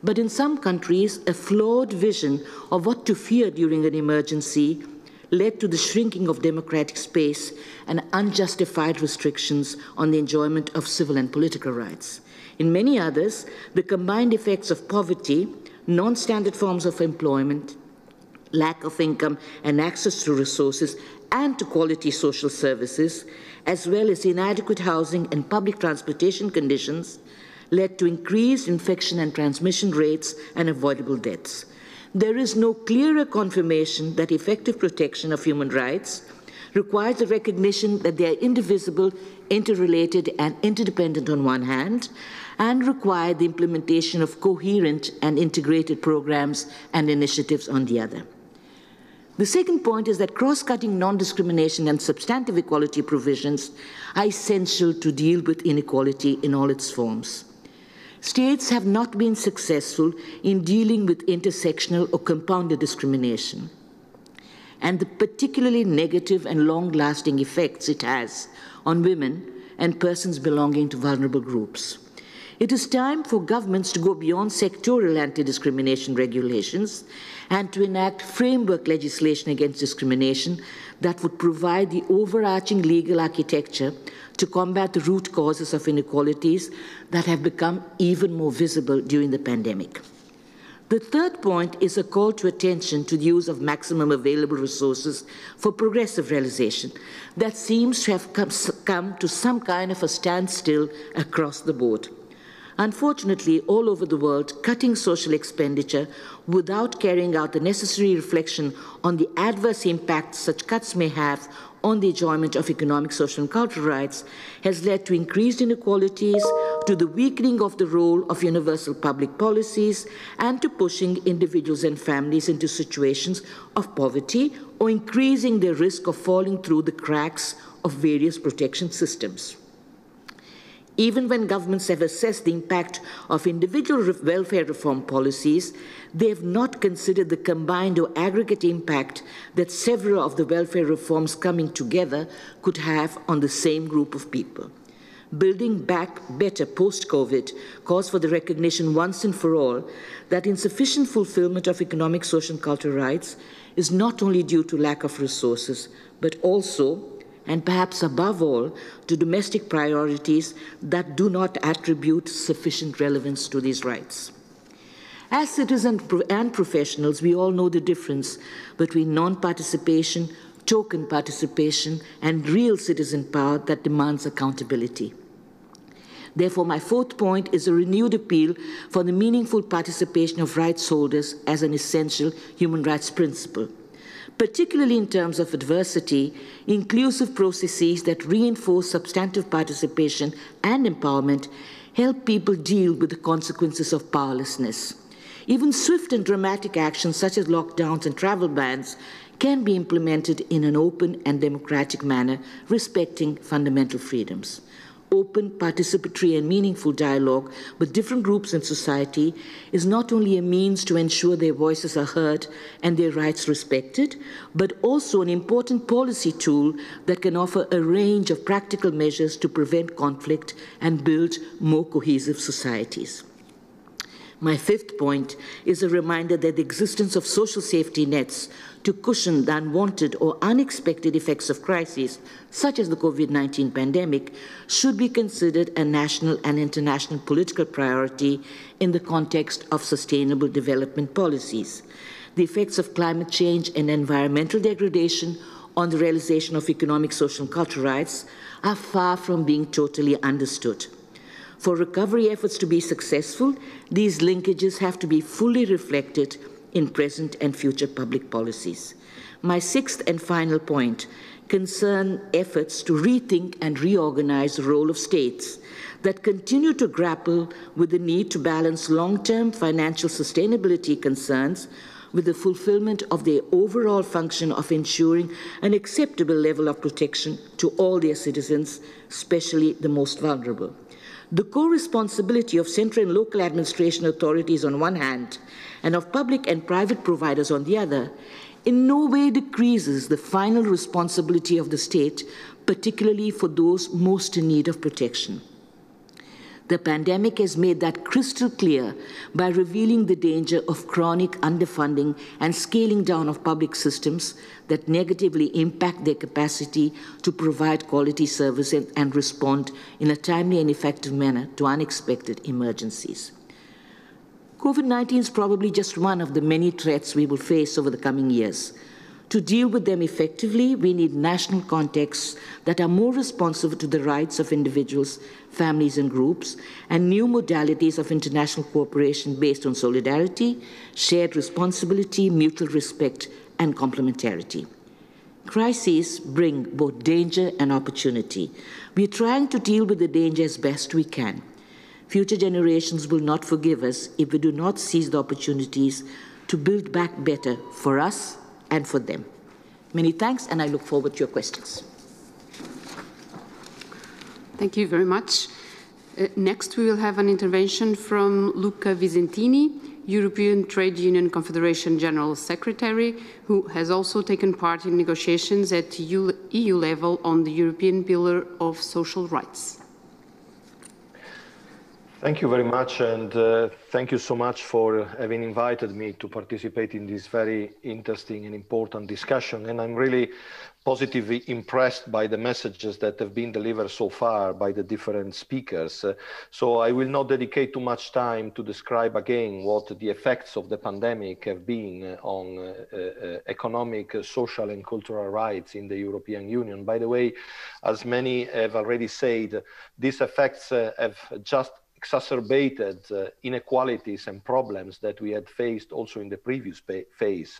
S7: But in some countries, a flawed vision of what to fear during an emergency led to the shrinking of democratic space and unjustified restrictions on the enjoyment of civil and political rights. In many others, the combined effects of poverty, non-standard forms of employment, lack of income and access to resources and to quality social services, as well as inadequate housing and public transportation conditions, led to increased infection and transmission rates and avoidable deaths. There is no clearer confirmation that effective protection of human rights requires the recognition that they are indivisible, interrelated, and interdependent on one hand, and require the implementation of coherent and integrated programs and initiatives on the other. The second point is that cross-cutting non-discrimination and substantive equality provisions are essential to deal with inequality in all its forms. States have not been successful in dealing with intersectional or compounded discrimination, and the particularly negative and long-lasting effects it has on women and persons belonging to vulnerable groups. It is time for governments to go beyond sectoral anti-discrimination regulations and to enact framework legislation against discrimination that would provide the overarching legal architecture to combat the root causes of inequalities that have become even more visible during the pandemic. The third point is a call to attention to the use of maximum available resources for progressive realization that seems to have come to some kind of a standstill across the board. Unfortunately, all over the world, cutting social expenditure without carrying out the necessary reflection on the adverse impacts such cuts may have on the enjoyment of economic, social, and cultural rights has led to increased inequalities, to the weakening of the role of universal public policies, and to pushing individuals and families into situations of poverty or increasing their risk of falling through the cracks of various protection systems. Even when governments have assessed the impact of individual welfare reform policies, they have not considered the combined or aggregate impact that several of the welfare reforms coming together could have on the same group of people. Building back better post-COVID calls for the recognition once and for all that insufficient fulfillment of economic, social, and cultural rights is not only due to lack of resources, but also, and perhaps above all, to domestic priorities that do not attribute sufficient relevance to these rights. As citizens and professionals, we all know the difference between non-participation, token participation, and real citizen power that demands accountability. Therefore, my fourth point is a renewed appeal for the meaningful participation of rights holders as an essential human rights principle. Particularly in terms of adversity, inclusive processes that reinforce substantive participation and empowerment help people deal with the consequences of powerlessness. Even swift and dramatic actions such as lockdowns and travel bans can be implemented in an open and democratic manner, respecting fundamental freedoms. Open, participatory, and meaningful dialogue with different groups in society is not only a means to ensure their voices are heard and their rights respected, but also an important policy tool that can offer a range of practical measures to prevent conflict and build more cohesive societies. My fifth point is a reminder that the existence of social safety nets to cushion the unwanted or unexpected effects of crises, such as the COVID-19 pandemic, should be considered a national and international political priority in the context of sustainable development policies. The effects of climate change and environmental degradation on the realization of economic, social, and cultural rights are far from being totally understood. For recovery efforts to be successful, these linkages have to be fully reflected in present and future public policies. My sixth and final point concern efforts to rethink and reorganize the role of states that continue to grapple with the need to balance long-term financial sustainability concerns with the fulfillment of their overall function of ensuring an acceptable level of protection to all their citizens, especially the most vulnerable. The co-responsibility of central and local administration authorities on one hand and of public and private providers on the other in no way decreases the final responsibility of the state, particularly for those most in need of protection. The pandemic has made that crystal clear by revealing the danger of chronic underfunding and scaling down of public systems that negatively impact their capacity to provide quality service and respond in a timely and effective manner to unexpected emergencies. COVID-19 is probably just one of the many threats we will face over the coming years. To deal with them effectively, we need national contexts that are more responsive to the rights of individuals, families, and groups, and new modalities of international cooperation based on solidarity, shared responsibility, mutual respect, and complementarity. Crises bring both danger and opportunity. We are trying to deal with the danger as best we can. Future generations will not forgive us if we do not seize the opportunities to build back better for us and for them. Many thanks, and I look forward to your questions.
S1: Thank you very much. Next, we will have an intervention from Luca Visentini, European Trade Union Confederation General Secretary, who has also taken part in negotiations at EU level on the European Pillar of Social Rights.
S8: Thank you very much, and thank you so much for having invited me to participate in this very interesting and important discussion. And I'm really positively impressed by the messages that have been delivered so far by the different speakers. So I will not dedicate too much time to describe again what the effects of the pandemic have been on economic, social, and cultural rights in the European Union. By the way, as many have already said, these effects have just exacerbated inequalities and problems that we had faced also in the previous phase.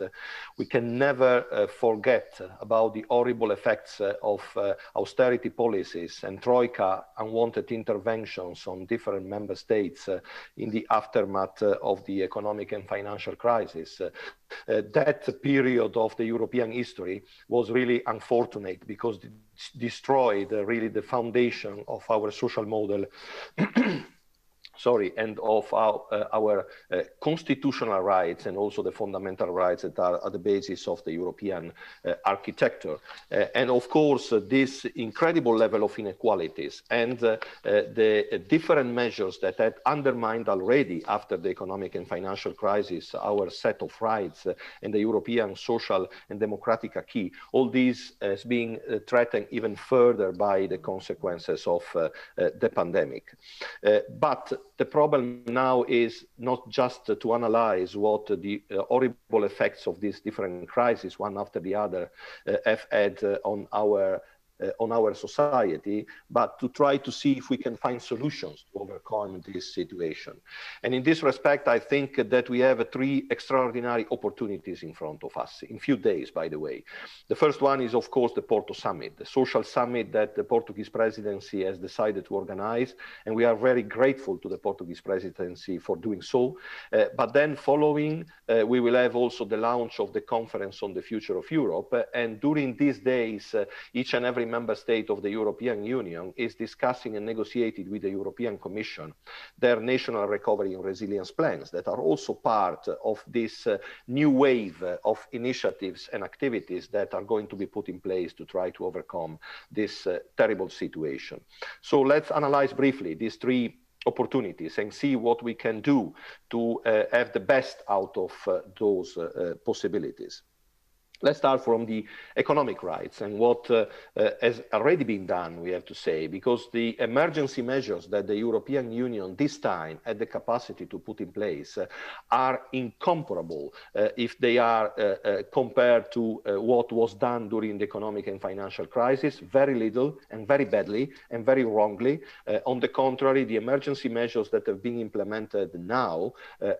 S8: We can never forget about the horrible effects of austerity policies and troika unwanted interventions on different member states in the aftermath of the economic and financial crisis. That period of the European history was really unfortunate because it destroyed really the foundation of our social model and of our constitutional rights and also the fundamental rights that are at the basis of the European architecture. And of course, this incredible level of inequalities and the different measures that had undermined already after the economic and financial crisis our set of rights and the European social and democratic acquis, all these is being threatened even further by the consequences of the pandemic. But the problem now is not just to analyze what the horrible effects of these different crises, one after the other, have had on our society, but to try to see if we can find solutions to overcome this situation. And in this respect, I think that we have three extraordinary opportunities in front of us, in few days, by the way. The first one is, of course, the Porto Summit, the social summit that the Portuguese presidency has decided to organize, and we are very grateful to the Portuguese presidency for doing so. But then following, we will have also the launch of the conference on the future of Europe, and during these days, each and every member state of the European Union is discussing and negotiating with the European Commission their national recovery and resilience plans that are also part of this new wave of initiatives and activities that are going to be put in place to try to overcome this terrible situation. So let's analyze briefly these three opportunities and see what we can do to have the best out of those possibilities. Let's start from the economic rights and what has already been done, we have to say, because the emergency measures that the European Union this time had the capacity to put in place are incomparable if they are compared to what was done during the economic and financial crisis. Very little and very badly and very wrongly. On the contrary, the emergency measures that have been implemented now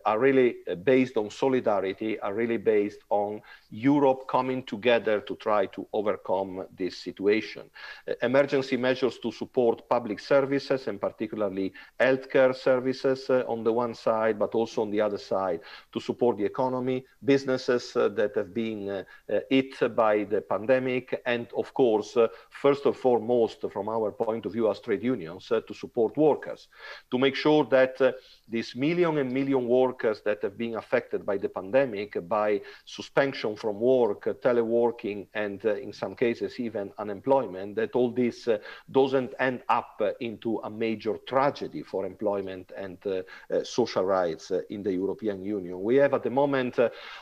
S8: are really based on solidarity, are really based on Europe coming together to try to overcome this situation. Emergency measures to support public services and particularly healthcare services on the one side, but also on the other side to support the economy, businesses that have been hit by the pandemic, and of course, first and foremost, from our point of view as trade unions, to support workers, to make sure that these million and million workers that have been affected by the pandemic, by suspension from work, teleworking, and in some cases even unemployment, that all this doesn't end up into a major tragedy for employment and social rights in the European Union. We have at the moment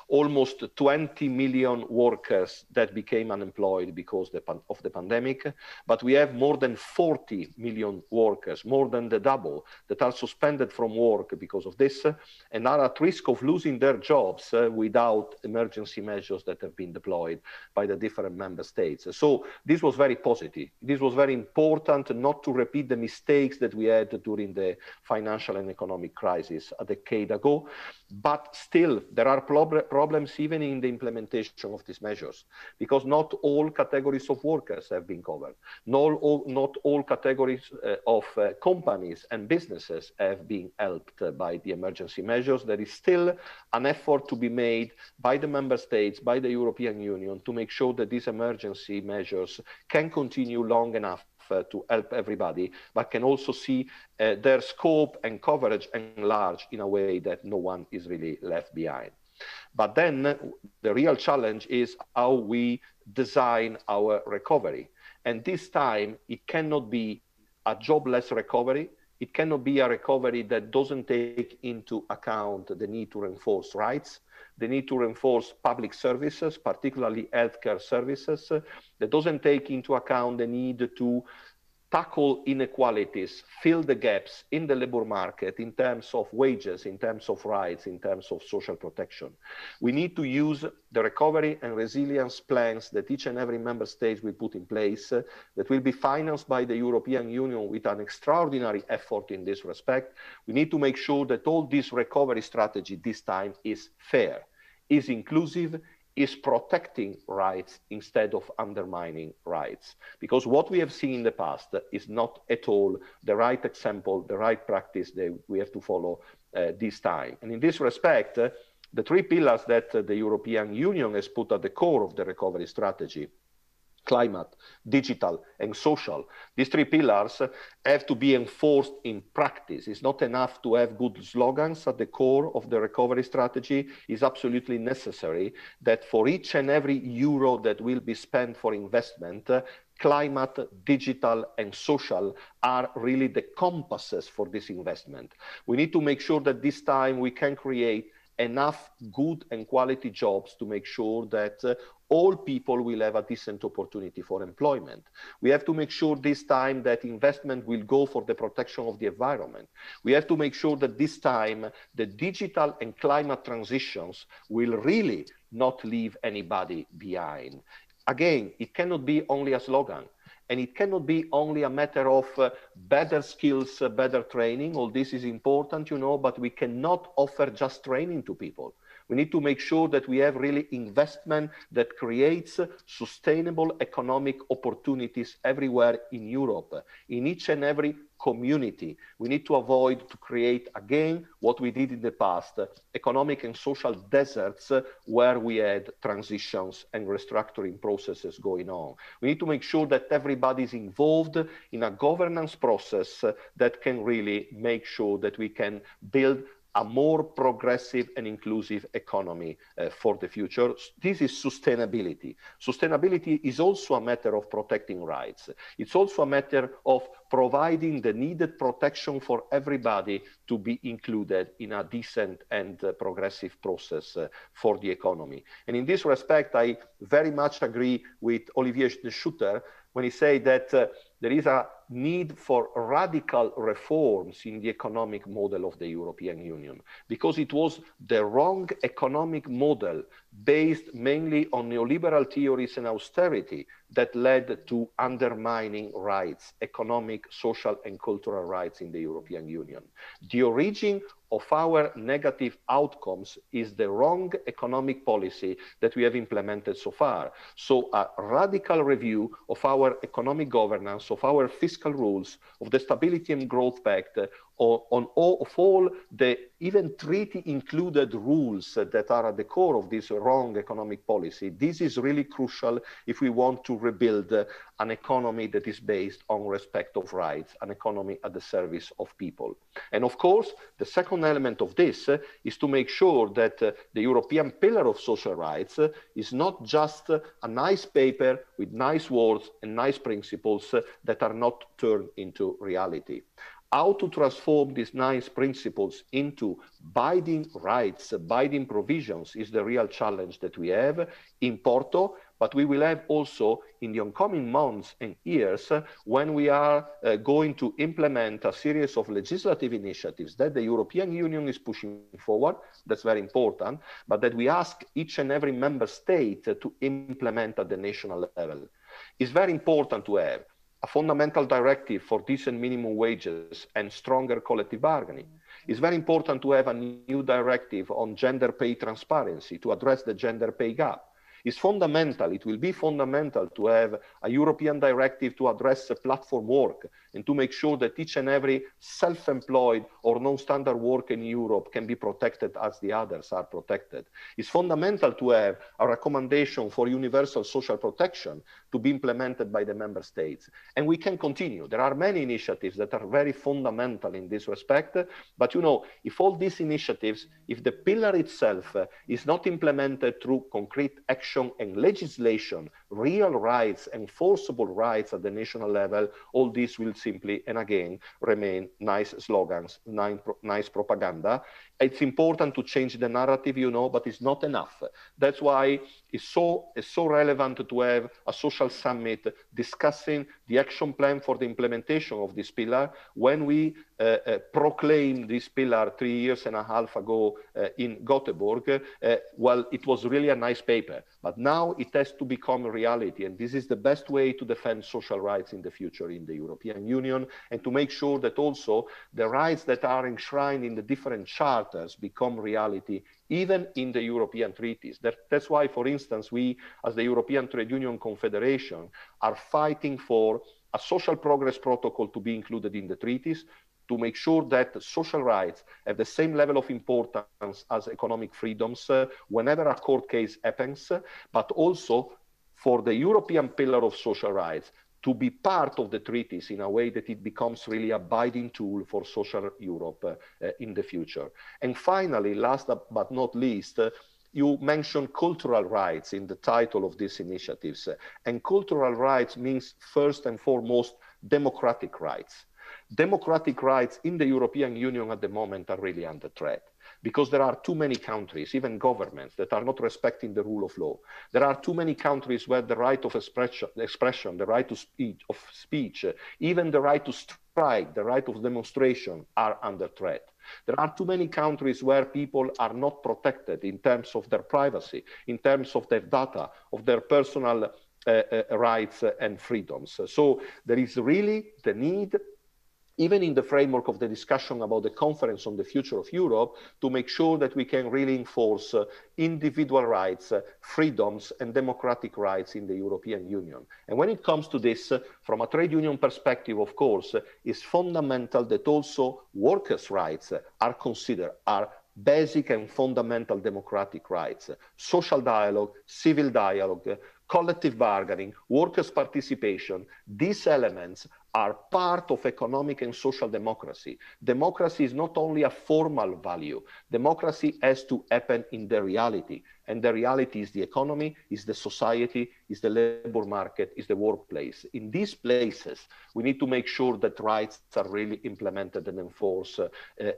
S8: almost 20 million workers that became unemployed because of the pandemic, but we have more than 40 million workers, more than the double, that are suspended from work because of this and are at risk of losing their jobs without emergency measures that have been deployed by the different member states. So this was very positive. This was very important not to repeat the mistakes that we had during the financial and economic crisis a decade ago. But still, there are problems even in the implementation of these measures, because not all categories of workers have been covered. Not all categories of companies and businesses have been helped by the emergency measures. There is still an effort to be made by the member states, by the European Union, to make sure that these emergency measures can continue long enough to help everybody, but can also see their scope and coverage enlarged in a way that no one is really left behind. But then the real challenge is how we design our recovery. And this time, it cannot be a jobless recovery. It cannot be a recovery that doesn't take into account the need to reinforce rights, the need to reinforce public services, particularly healthcare services, that doesn't take into account the need to tackle inequalities, fill the gaps in the labor market in terms of wages, in terms of rights, in terms of social protection. We need to use the recovery and resilience plans that each and every member state will put in place, that will be financed by the European Union with an extraordinary effort in this respect. We need to make sure that all this recovery strategy this time is fair, is inclusive, is protecting rights instead of undermining rights. Because what we have seen in the past is not at all the right example, the right practice that we have to follow this time. And in this respect, the three pillars that the European Union has put at the core of the recovery strategy, climate, digital, and social. These three pillars have to be enforced in practice. It's not enough to have good slogans at the core of the recovery strategy. It's absolutely necessary that for each and every euro that will be spent for investment, climate, digital, and social are really the compasses for this investment. We need to make sure that this time we can create enough good and quality jobs to make sure that all people will have a decent opportunity for employment. We have to make sure this time that investment will go for the protection of the environment. We have to make sure that this time the digital and climate transitions will really not leave anybody behind. Again, it cannot be only a slogan. And it cannot be only a matter of better skills, better training. All this is important, you know, but we cannot offer just training to people. We need to make sure that we have really investment that creates sustainable economic opportunities everywhere in Europe, in each and every community. We need to avoid to create again what we did in the past, economic and social deserts where we had transitions and restructuring processes going on. We need to make sure that everybody is involved in a governance process that can really make sure that we can build a more progressive and inclusive economy for the future. This is sustainability. Sustainability is also a matter of protecting rights. It's also a matter of providing the needed protection for everybody to be included in a decent and progressive process for the economy. And in this respect, I very much agree with Olivier de Schutter when he said that there is a need for radical reforms in the economic model of the European Union, because it was the wrong economic model based mainly on neoliberal theories and austerity that led to undermining rights, economic, social, and cultural rights in the European Union. The origin of our negative outcomes is the wrong economic policy that we have implemented so far. So a radical review of our economic governance, of our fiscal rules, of the Stability and Growth Pact, on all the even treaty-included rules that are at the core of this wrong economic policy. This is really crucial if we want to rebuild an economy that is based on respect of rights, an economy at the service of people. And of course, the second element of this is to make sure that the European Pillar of Social Rights is not just a nice paper with nice words and nice principles that are not turned into reality. How to transform these nice principles into binding rights, binding provisions is the real challenge that we have in Porto, but we will have also in the oncoming months and years when we are going to implement a series of legislative initiatives that the European Union is pushing forward. That's very important, but that we ask each and every member state to implement at the national level. It's very important to have a fundamental directive for decent minimum wages and stronger collective bargaining. It's very important to have a new directive on gender pay transparency to address the gender pay gap. It's fundamental, it will be fundamental to have a European directive to address platform work and to make sure that each and every self-employed or non-standard worker in Europe can be protected as the others are protected. It's fundamental to have a recommendation for universal social protection to be implemented by the member states. And we can continue. There are many initiatives that are very fundamental in this respect, but you know, if all these initiatives, if the pillar itself is not implemented through concrete action and legislation, real rights, enforceable rights at the national level, all this will simply, and again, remain nice slogans, nice propaganda. It's important to change the narrative, you know, but it's not enough. That's why it's so relevant to have a social summit discussing the action plan for the implementation of this pillar. When we proclaimed this pillar 3.5 years ago in Gothenburg, well, it was really a nice paper, but now it has to become a reality. And this is the best way to defend social rights in the future in the European Union, and to make sure that also the rights that are enshrined in the different charters become reality, even in the European treaties. That's why, for instance, we, as the European Trade Union Confederation, are fighting for a social progress protocol to be included in the treaties, to make sure that social rights have the same level of importance as economic freedoms whenever a court case happens, but also for the European pillar of social rights to be part of the treaties in a way that it becomes really a binding tool for social Europe in the future. And finally, last but not least, you mentioned cultural rights in the title of these initiatives. And cultural rights means first and foremost democratic rights. Democratic rights in the European Union at the moment are really under threat, because there are too many countries, even governments, that are not respecting the rule of law. There are too many countries where the right of expression, the right of speech, even the right to strike, the right of demonstration are under threat. There are too many countries where people are not protected in terms of their privacy, in terms of their data, of their personal rights and freedoms. So there is really the need, even in the framework of the discussion about the conference on the future of Europe, to make sure that we can really enforce individual rights, freedoms, and democratic rights in the European Union. And when it comes to this, from a trade union perspective, of course, it's fundamental that also workers' rights are considered, are basic and fundamental democratic rights. Social dialogue, civil dialogue, collective bargaining, workers' participation, these elements are part of economic and social democracy. Democracy is not only a formal value. Democracy has to happen in the reality. And the reality is the economy, is the society, is the labor market, is the workplace. In these places, we need to make sure that rights are really implemented and enforced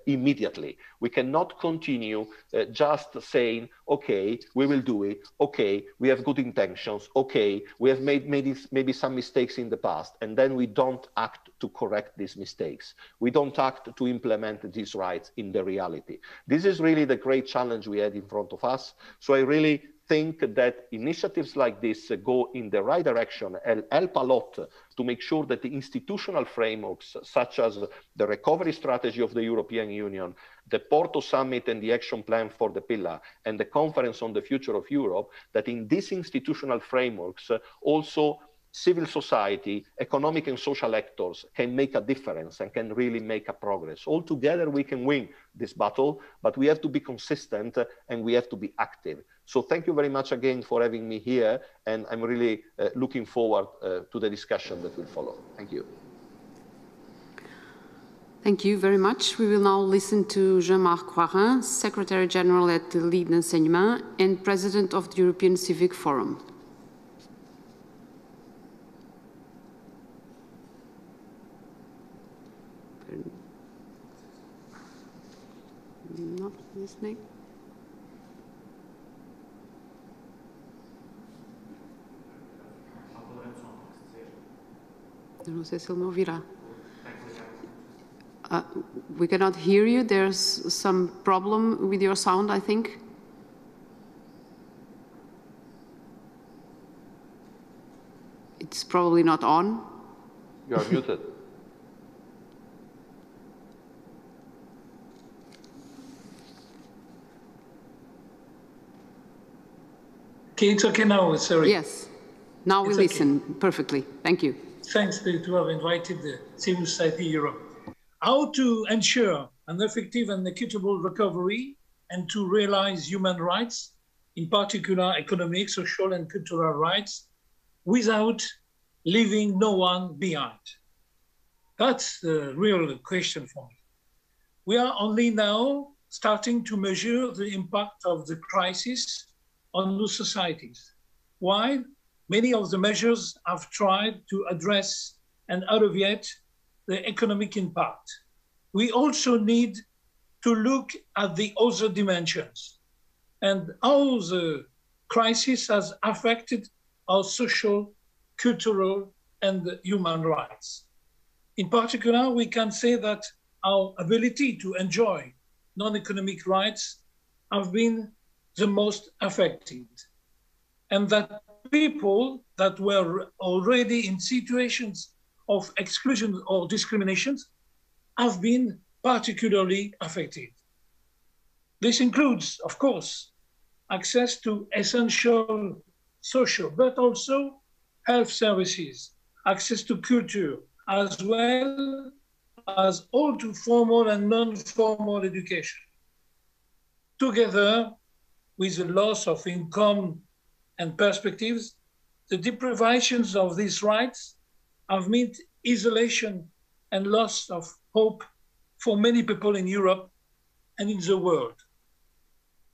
S8: immediately. We cannot continue just saying, okay, we will do it, okay, we have good intentions, okay, we have made maybe some mistakes in the past, and then we don't act to correct these mistakes. We don't act to implement these rights in the reality. This is really the great challenge we had in front of us. So I really think that initiatives like this go in the right direction and help a lot to make sure that the institutional frameworks, such as the recovery strategy of the European Union, the Porto Summit and the action plan for the pillar, and the conference on the future of Europe, that in these institutional frameworks also civil society, economic and social actors can make a difference and can really make a progress. All together we can win this battle, but we have to be consistent and we have to be active. So thank you very much again for having me here, and I'm really looking forward to the discussion that will follow. Thank you.
S1: Thank you very much. We will now listen to Jean-Marc Coirin, Secretary General at the Ligue d'Enseignement and President of the European Civic Forum. Not listening. Eu não sei se ele me ouvirá. We cannot hear you. There's some problem with your sound, I think. It's probably not on.
S8: You are muted.
S9: Okay, it's okay now, sorry.
S1: Yes, now we listen perfectly. Thank you.
S9: Thanks to have invited the Civil Society Europe. How to ensure an effective and equitable recovery and to realize human rights, in particular economic, social, and cultural rights, without leaving no one behind. That's the real question for me. We are only now starting to measure the impact of the crisis on new societies, while many of the measures have tried to address and alleviate the economic impact. We also need to look at the other dimensions and how the crisis has affected our social, cultural, and human rights. In particular, we can say that our ability to enjoy non-economic rights have been the most affected, and that people that were already in situations of exclusion or discriminations have been particularly affected. This includes, of course, access to essential social, but also health services, access to culture, as well as all to formal and non-formal education. Together with the loss of income and perspectives, the deprivations of these rights have meant isolation and loss of hope for many people in Europe and in the world.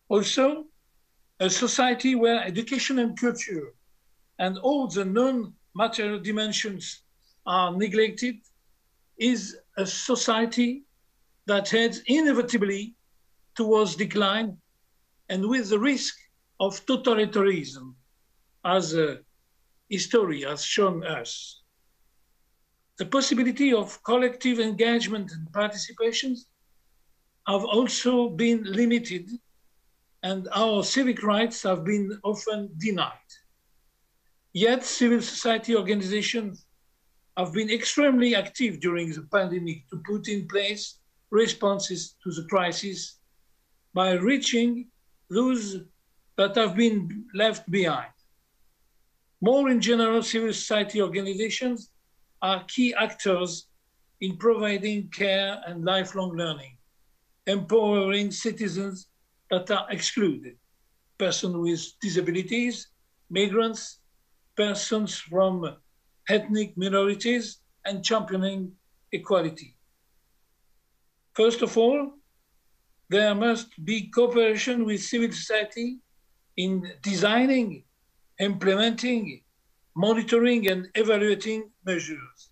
S9: Also, a society where education and culture and all the non-material dimensions are neglected is a society that heads inevitably towards decline and with the risk of totalitarianism, as history has shown us. The possibility of collective engagement and participation have also been limited, and our civic rights have been often denied. Yet civil society organizations have been extremely active during the pandemic to put in place responses to the crisis by reaching those that have been left behind. More in general, civil society organizations are key actors in providing care and lifelong learning, empowering citizens that are excluded, persons with disabilities, migrants, persons from ethnic minorities, and championing equality. First of all, there must be cooperation with civil society in designing, implementing, monitoring, and evaluating measures.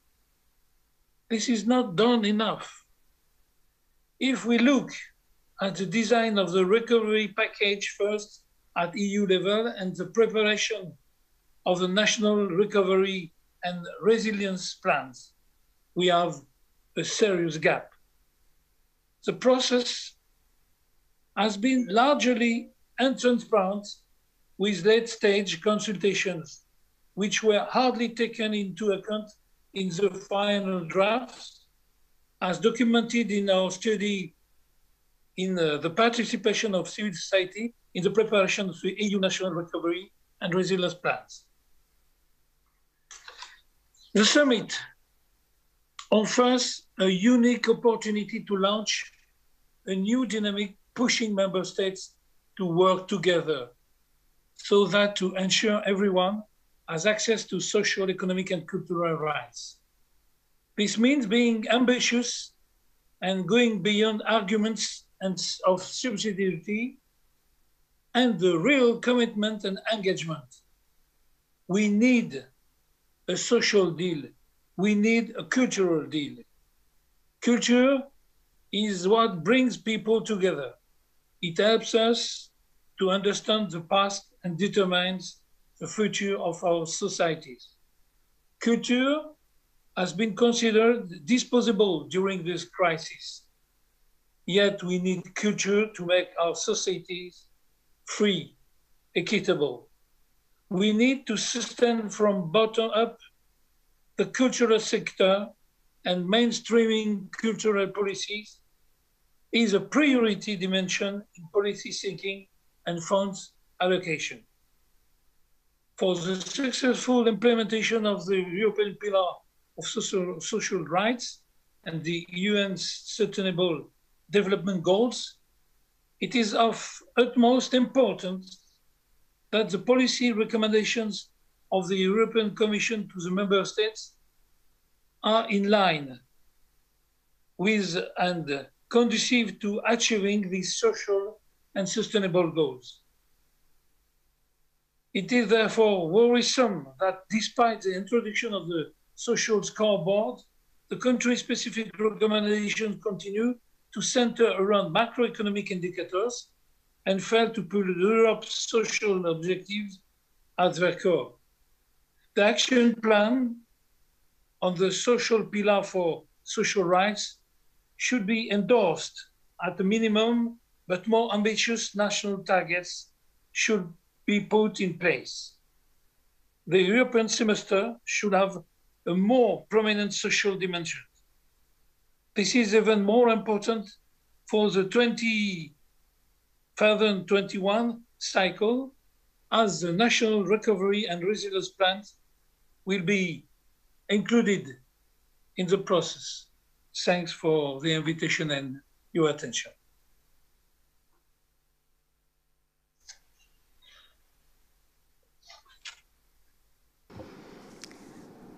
S9: This is not done enough. If we look at the design of the recovery package first at EU level and the preparation of the national recovery and resilience plans, we have a serious gap. The process has been largely untransparent with late-stage consultations, which were hardly taken into account in the final drafts, as documented in our study in the participation of civil society in the preparation of the EU national recovery and resilience plans. The summit offers a unique opportunity to launch a new dynamic pushing member states to work together so that to ensure everyone has access to social, economic, and cultural rights. This means being ambitious and going beyond arguments and of subsidiarity and the real commitment and engagement. We need a social deal. We need a cultural deal. Culture is what brings people together. It helps us to understand the past and determines the future of our societies. Culture has been considered disposable during this crisis. Yet we need culture to make our societies free, equitable. We need to sustain from bottom up the cultural sector and mainstreaming cultural policies is a priority dimension in policy seeking and funds allocation. For the successful implementation of the European Pillar of Social Rights and the UN's Sustainable Development Goals, it is of utmost importance that the policy recommendations of the European Commission to the Member States are in line with and conducive to achieving these social and sustainable goals. It is therefore worrisome that despite the introduction of the social scoreboard, the country-specific recommendations continue to center around macroeconomic indicators and fail to put Europe's social objectives at their core. The action plan on the social pillar for social rights should be endorsed at a minimum, but more ambitious national targets should be put in place. The European semester should have a more prominent social dimension. This is even more important for the 2021 cycle, as the national recovery and resilience plans will be included in the process. Thanks for the invitation and your attention.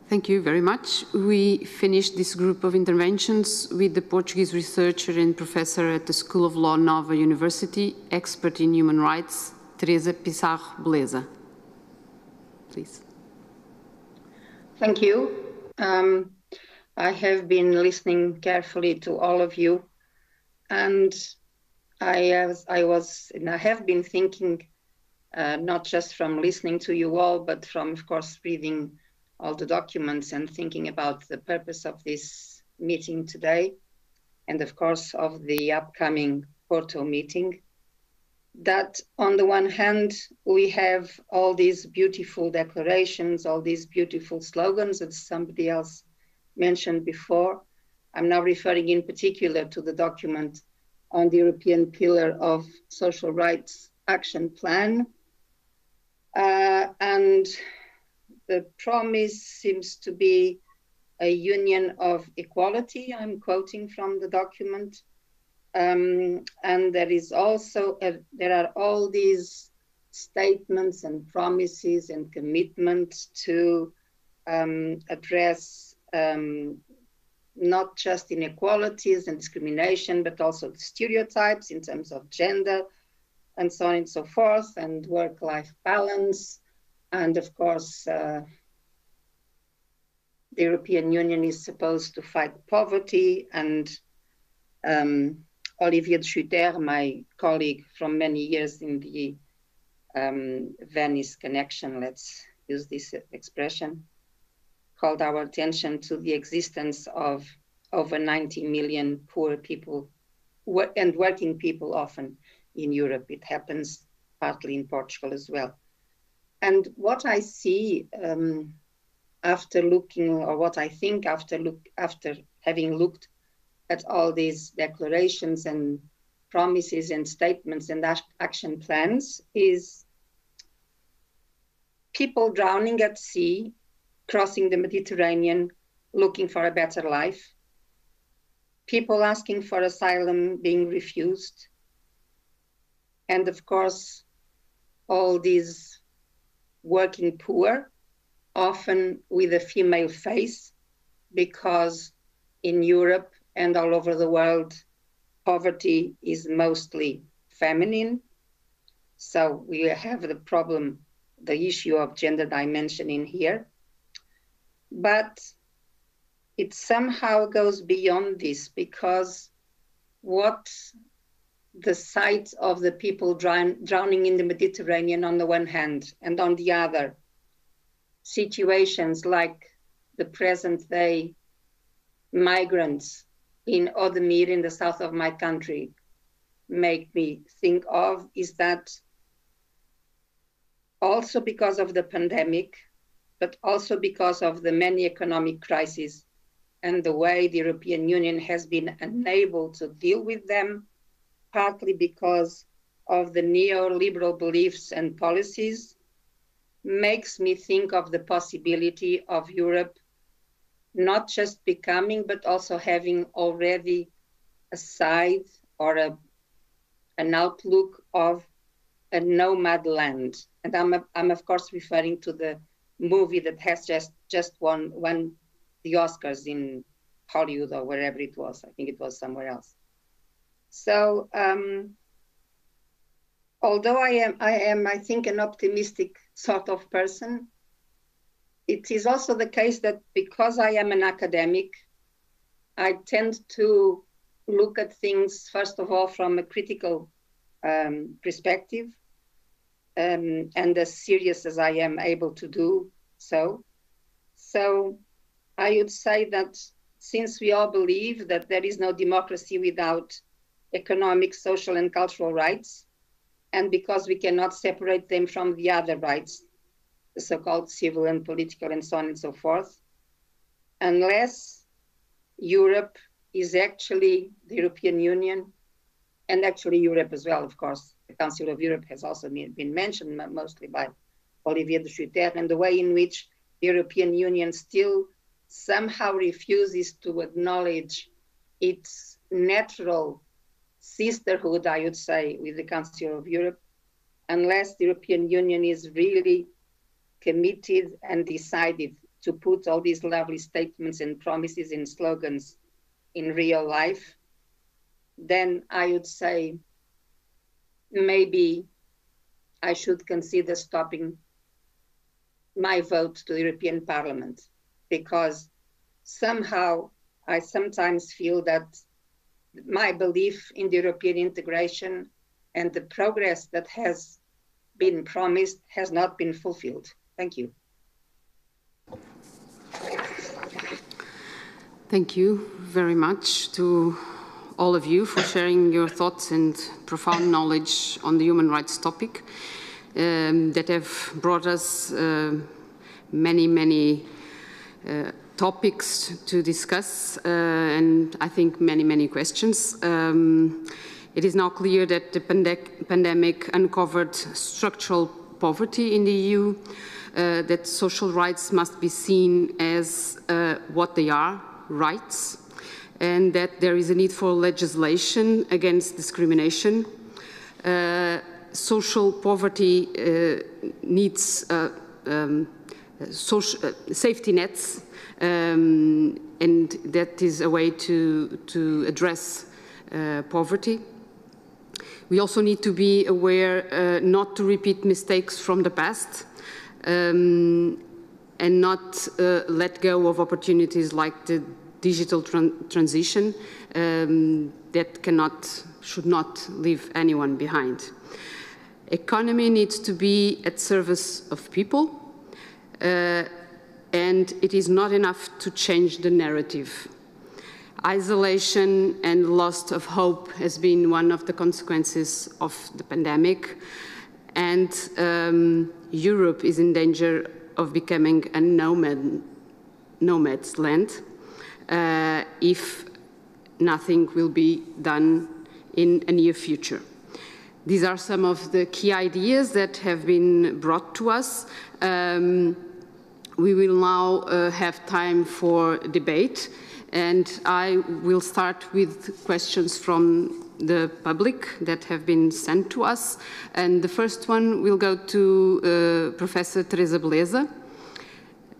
S1: Thank you very much. We finished this group of interventions with the Portuguese researcher and professor at the School of Law, Nova University, expert in human rights, Teresa Pissarro Beleza. Please.
S10: Thank you. I have been listening carefully to all of you, and I have been thinking, not just from listening to you all, but from, of course, reading all the documents and thinking about the purpose of this meeting today, and of course of the upcoming Porto meeting, that on the one hand, we have all these beautiful declarations, all these beautiful slogans that somebody else mentioned before. I'm now referring in particular to the document on the European Pillar of Social Rights Action Plan. And the promise seems to be a union of equality. I'm quoting from the document. And there is also, there are all these statements and promises and commitments to address not just inequalities and discrimination, but also the stereotypes in terms of gender and so on and so forth, and work-life balance. And of course, the European Union is supposed to fight poverty, and Olivier de Schutter, my colleague from many years in the Venice connection, let's use this expression, called our attention to the existence of over 90 million poor people and working people often in Europe. It happens partly in Portugal as well. And what I see after looking, or what I think after having looked at all these declarations and promises and statements and action plans, is people drowning at sea, crossing the Mediterranean, looking for a better life, people asking for asylum being refused, and of course, all these working poor, often with a female face, because in Europe and all over the world, poverty is mostly feminine. So we have the problem, the issue of gender dimension in here. But it somehow goes beyond this, because what the sight of the people drowning in the Mediterranean on the one hand, and on the other, situations like the present day migrants in Odemir in the south of my country make me think of, is that also because of the pandemic, but also because of the many economic crises and the way the European Union has been unable to deal with them, partly because of the neoliberal beliefs and policies, makes me think of the possibility of Europe not just becoming, but also having already a side or an outlook of a nomad land. And I'm of course referring to the movie that has just won the Oscars in Hollywood or wherever it was. I think it was somewhere else. So although I am, I think, an optimistic sort of person, it is also the case that because I am an academic, I tend to look at things, first of all, from a critical perspective, and as serious as I am able to do so. So I would say that since we all believe that there is no democracy without economic, social, and cultural rights, and because we cannot separate them from the other rights, the so-called civil and political and so on and so forth, unless Europe is actually the European Union, and actually Europe as well, of course. The Council of Europe has also been mentioned mostly by Olivier de Schutter, and the way in which the European Union still somehow refuses to acknowledge its natural sisterhood, I would say, with the Council of Europe, unless the European Union is really committed and decided to put all these lovely statements and promises and slogans in real life, then I would say maybe I should consider stopping my vote to the European Parliament, because somehow I sometimes feel that my belief in the European integration and the progress that has been promised has not been fulfilled. Thank you.
S1: Thank you very much to all of you for sharing your thoughts and profound knowledge on the human rights topic that have brought us many topics to discuss and I think many questions. It is now clear that the pandemic uncovered structural poverty in the EU, that social rights must be seen as what they are, rights, and that there is a need for legislation against discrimination. Social poverty needs safety nets, and that is a way to address poverty. We also need to be aware not to repeat mistakes from the past, and not let go of opportunities like the digital transition that should not leave anyone behind. Economy needs to be at service of people, and it is not enough to change the narrative. Isolation and loss of hope has been one of the consequences of the pandemic, and Europe is in danger of becoming a nomad's land if nothing will be done in a near future. These are some of the key ideas that have been brought to us. We will now have time for debate, and I will start with questions from the public that have been sent to us. And the first one will go to Professor Teresa Beleza.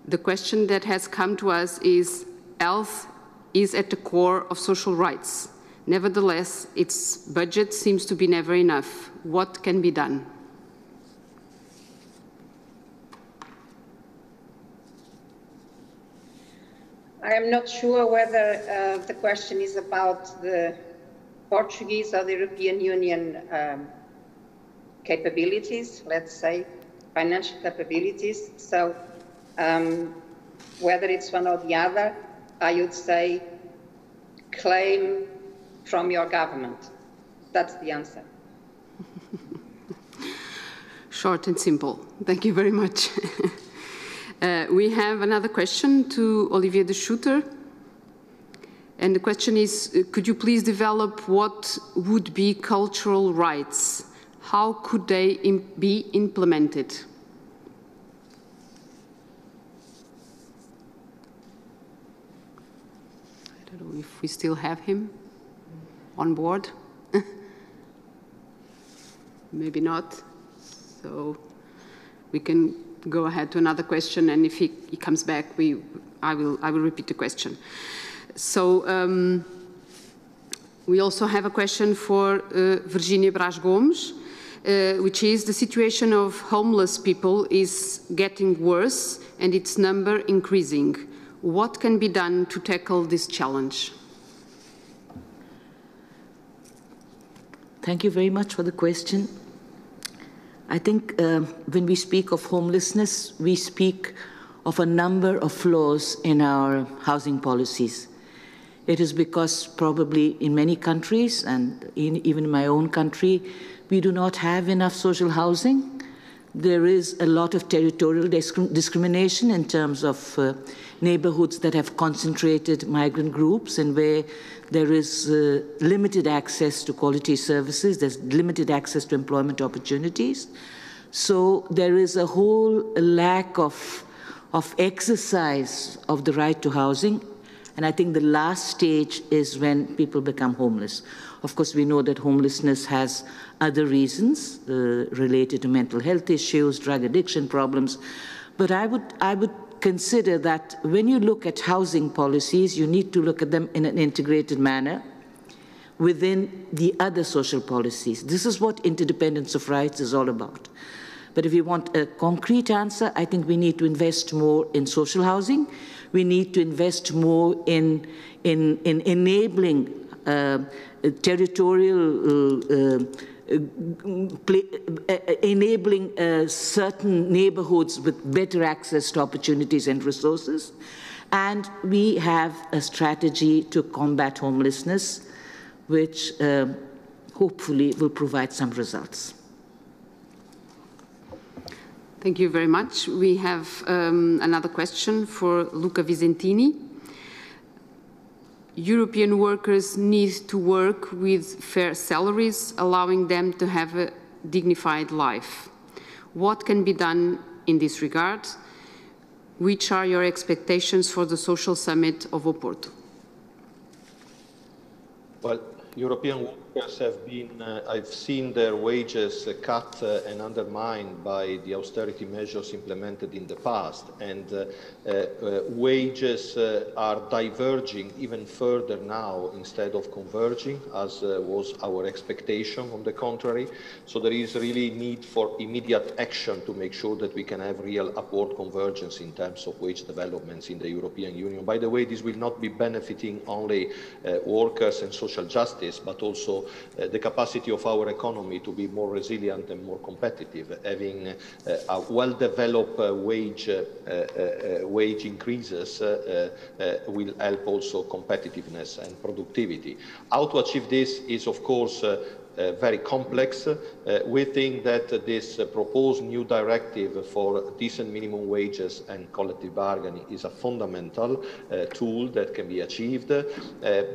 S1: The question that has come to us is, health is at the core of social rights. Nevertheless, its budget seems to be never enough. What can be done?
S10: I am not sure whether the question is about the Portuguese or the European Union capabilities, let's say, financial capabilities. So whether it's one or the other, I would say claim from your government. That's the answer.
S1: Short and simple. Thank you very much. We have another question to Olivier de Schutter. And the question is, could you please develop what would be cultural rights? How could they be implemented? I don't know if we still have him on board. Maybe not. So we can go ahead to another question, and if he comes back, I will repeat the question. So we also have a question for Virginia Braz Gomes, which is the situation of homeless people is getting worse and its number increasing. What can be done to tackle this challenge?
S7: Thank you very much for the question. I think when we speak of homelessness, we speak of a number of flaws in our housing policies. It is because probably in many countries, and even in my own country, we do not have enough social housing. There is a lot of territorial discrimination in terms of neighborhoods that have concentrated migrant groups and where there is limited access to quality services, there's limited access to employment opportunities. So there is a whole lack of exercise of the right to housing. And I think the last stage is when people become homeless. Of course, we know that homelessness has other reasons related to mental health issues, drug addiction problems. But I would consider that when you look at housing policies, you need to look at them in an integrated manner within the other social policies. This is what interdependence of rights is all about. But if you want a concrete answer, I think we need to invest more in social housing. We need to invest more in enabling enabling certain neighborhoods with better access to opportunities and resources. And we have a strategy to combat homelessness, which hopefully will provide some results.
S1: Thank you very much. We have another question for Luca Visentini. European workers need to work with fair salaries, allowing them to have a dignified life. What can be done in this regard? Which are your expectations for the Social Summit of Porto?
S8: Well, European workers have been, I've seen their wages cut and undermined by the austerity measures implemented in the past, and wages are diverging even further now instead of converging, as was our expectation. On the contrary, so there is really need for immediate action to make sure that we can have real upward convergence in terms of wage developments in the European Union. By the way, this will not be benefiting only workers and social justice, but also the capacity of our economy to be more resilient and more competitive. Having a well-developed wage increases will help also competitiveness and productivity. How to achieve this is, of course, very complex. We think that this proposed new directive for decent minimum wages and collective bargaining is a fundamental tool that can be achieved.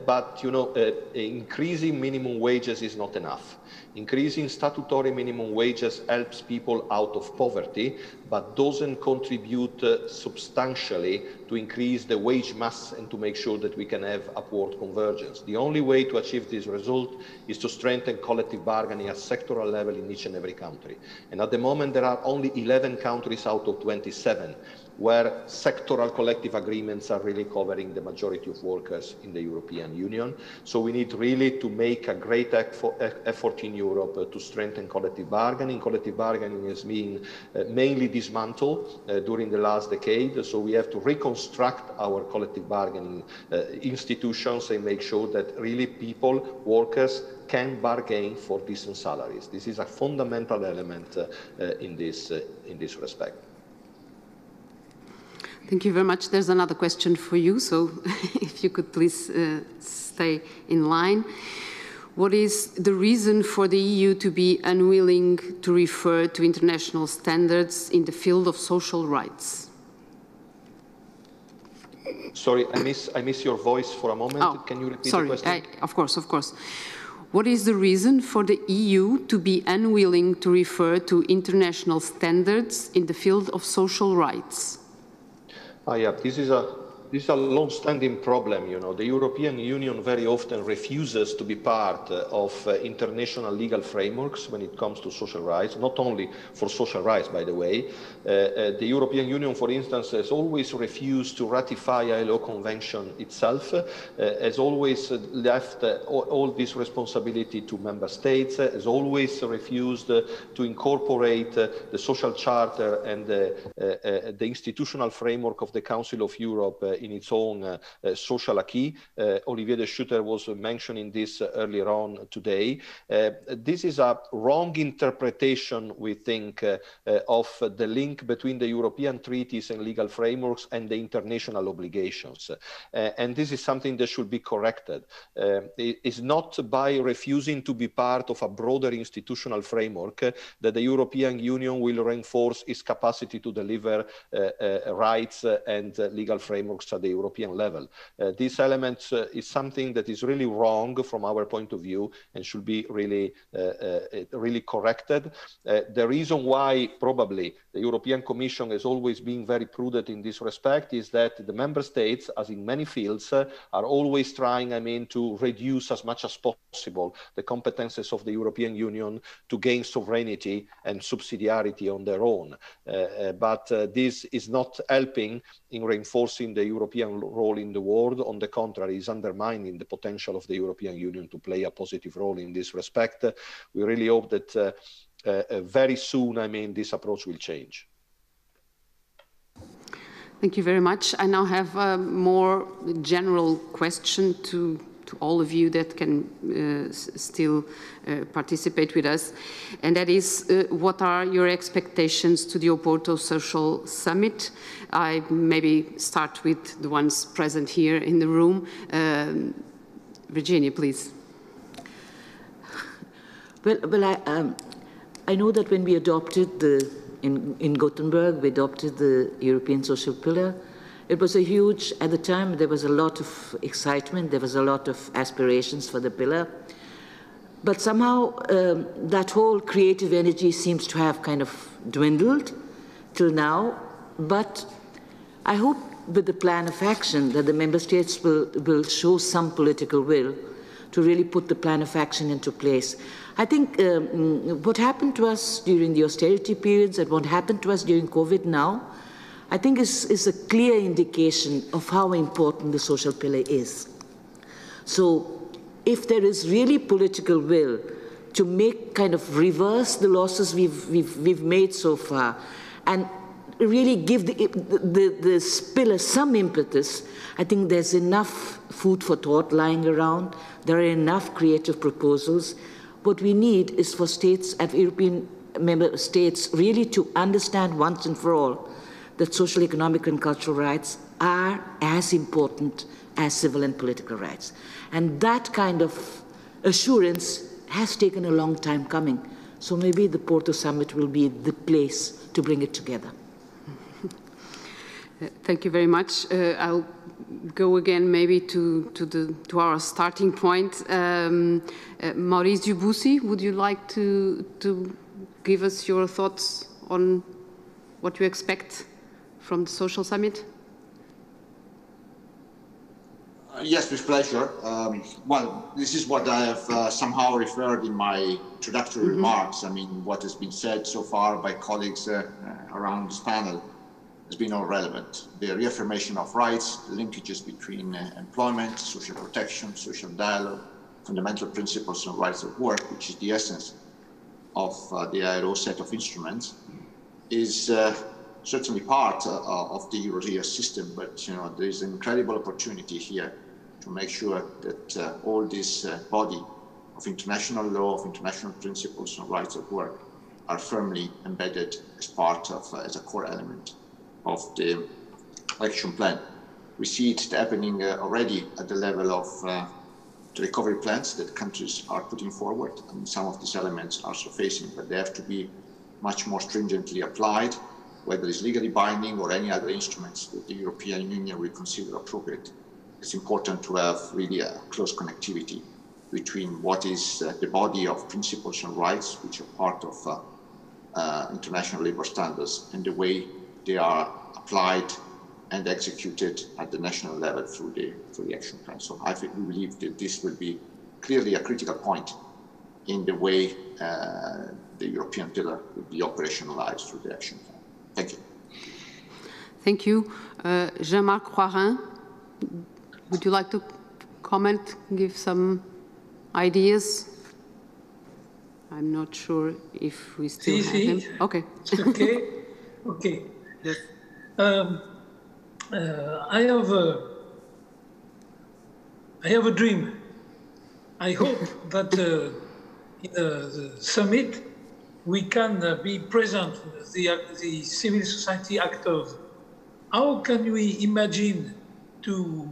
S8: But, you know, increasing minimum wages is not enough. Increasing statutory minimum wages helps people out of poverty, but doesn't contribute substantially to increase the wage mass and to make sure that we can have upward convergence. The only way to achieve this result is to strengthen collective bargaining at sectoral level in each and every country. And at the moment, there are only 11 countries out of 27 where sectoral collective agreements are really covering the majority of workers in the European Union. So we need really to make a great effort in Europe to strengthen collective bargaining. Collective bargaining has been mainly dismantled during the last decade, so we have to reconstruct our collective bargaining institutions and make sure that really people, workers, can bargain for decent salaries. This is a fundamental element in this respect.
S1: Thank you very much. There's another question for you, so if you could please stay in line. What is the reason for the EU to be unwilling to refer to international standards in the field of social rights?
S8: Sorry, I miss your voice for a moment.
S1: Oh,
S8: can you repeat
S1: sorry.
S8: the question?
S1: Of course, of course. What is the reason for the EU to be unwilling to refer to international standards in the field of social rights?
S8: Yeah, this is a long-standing problem. You know, the European Union very often refuses to be part of international legal frameworks when it comes to social rights, not only for social rights, by the way. The European Union, for instance, has always refused to ratify ILO Convention itself, has always left all this responsibility to member states, has always refused to incorporate the social charter and the institutional framework of the Council of Europe in its own social acquis. Olivier de Schutter was mentioning this earlier on today. This is a wrong interpretation, we think, of the link between the European treaties and legal frameworks and the international obligations. And this is something that should be corrected. It is not by refusing to be part of a broader institutional framework that the European Union will reinforce its capacity to deliver rights and legal frameworks at the European level. This element is something that is really wrong from our point of view and should be really, really corrected. The reason why probably the European Commission has always been very prudent in this respect is that the member states, as in many fields, are always trying, to reduce as much as possible the competences of the European Union to gain sovereignty and subsidiarity on their own. But this is not helping in reinforcing the European role in the world. On the contrary, is undermining the potential of the European Union to play a positive role in this respect. We really hope that very soon, this approach will change.
S1: Thank you very much. I now have a more general question to all of you that can still participate with us, and that is, what are your expectations to the Porto Social Summit? I maybe start with the ones present here in the room. Virginia, please.
S7: Well, I know that when we adopted in Gothenburg, we adopted the European Social Pillar. It was a huge, at the time, there was a lot of excitement, there was a lot of aspirations for the pillar. But somehow that whole creative energy seems to have kind of dwindled till now. But I hope with the plan of action that the member states will show some political will to really put the plan of action into place. I think what happened to us during the austerity periods and what happened to us during COVID now, I think is a clear indication of how important the social pillar is. So if there is really political will to make kind of reverse the losses we've made so far and really give the pillar some impetus, I think there's enough food for thought lying around. There are enough creative proposals. What we need is for states and European member states really to understand once and for all that social, economic, and cultural rights are as important as civil and political rights. And that kind of assurance has taken a long time coming. So maybe the Porto Summit will be the place to bring it together.
S1: Thank you very much. I'll go again maybe to our starting point. Maurice Dubussy, would you like to give us your thoughts on what you expect from the Social Summit?
S5: Yes, with pleasure. Well, this is what I have somehow referred in my introductory remarks. What has been said so far by colleagues around this panel has been all relevant. The reaffirmation of rights, the linkages between employment, social protection, social dialogue, fundamental principles and rights of work, which is the essence of the ILO set of instruments, is certainly part of the Euro system, but there is an incredible opportunity here to make sure that all this body of international law, of international principles and rights of work are firmly embedded as part of, as a core element of the action plan. We see it happening already at the level of the recovery plans that countries are putting forward, and some of these elements are surfacing, but they have to be much more stringently applied. whether it's legally binding or any other instruments that the European Union will consider appropriate. It's important to have really a close connectivity between what is the body of principles and rights, which are part of international labor standards, and the way they are applied and executed at the national level through the action plan. So I think we believe that this will be clearly a critical point in the way the European pillar will be operationalized through the action plan. Thank you.
S1: Thank you. Jean-Marc Roirin, would you like to comment, give some ideas? I'm not sure if we still have him. Okay.
S9: Okay. Okay.
S1: Yes.
S9: I have a dream. I hope that in the summit we can be present, the civil society actors. How can we imagine to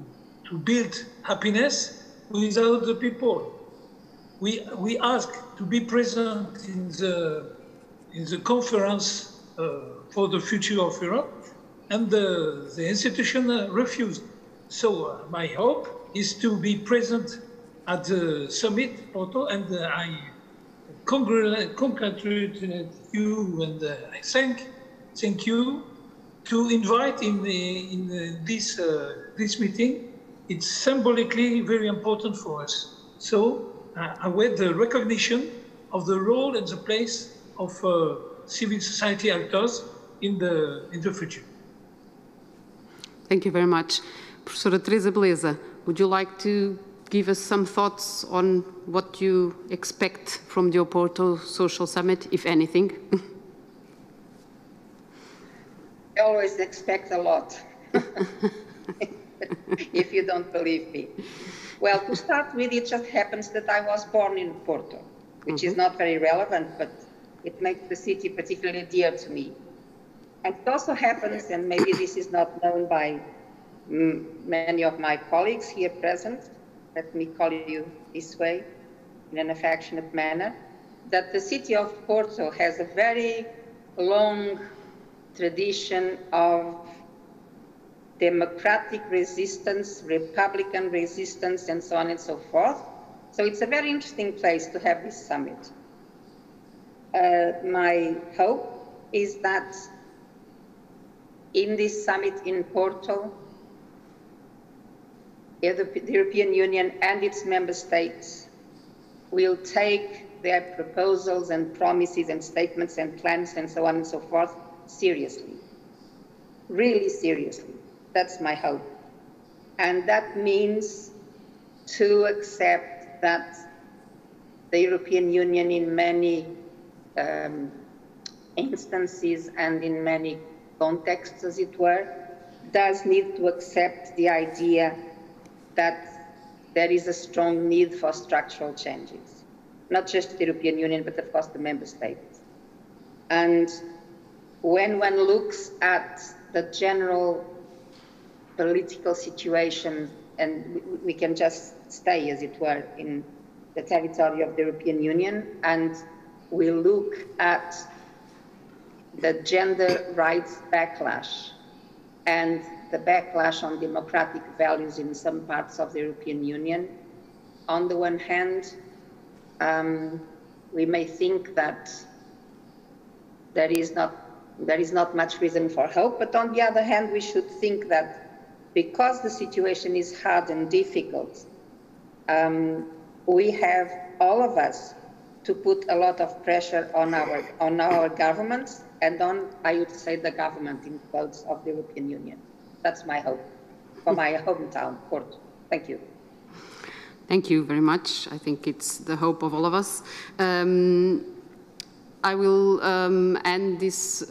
S9: build happiness without the people? We ask to be present in the conference for the future of Europe, and the institution refused. So my hope is to be present at the summit, Porto, and I congratulate you, and I thank you to invite in this meeting. It's symbolically very important for us. So I await the recognition of the role and the place of civil society actors in the future.
S1: Thank you very much. Professora Teresa Beleza, would you like to give us some thoughts on what you expect from the Porto Social Summit, if anything?
S10: I always expect a lot, if you don't believe me. Well, to start with, it just happens that I was born in Porto, which is not very relevant, but it makes the city particularly dear to me. And it also happens, and maybe this is not known by many of my colleagues here present, let me call you this way, in an affectionate manner, that the city of Porto has a very long tradition of democratic resistance, Republican resistance, and so on and so forth. So it's a very interesting place to have this summit. My hope is that in this summit in Porto, the European Union and its member states will take their proposals and promises and statements and plans and so on and so forth seriously, really seriously. That's my hope. And that means to accept that the European Union in many instances and in many contexts, as it were, does need to accept the idea that there is a strong need for structural changes, not just the European Union, but of course the member states. And when one looks at the general political situation, and we can just stay, as it were, in the territory of the European Union, and we look at the gender rights backlash and the backlash on democratic values in some parts of the European Union. On the one hand, we may think that there is not much reason for hope, but on the other hand, we should think that because the situation is hard and difficult, we have, all of us, to put a lot of pressure on our governments and on, I would say, the government in quotes of the European Union. That's my hope for my hometown, Porto. Thank you.
S1: Thank you very much. I think it's the hope of all of us. I will end this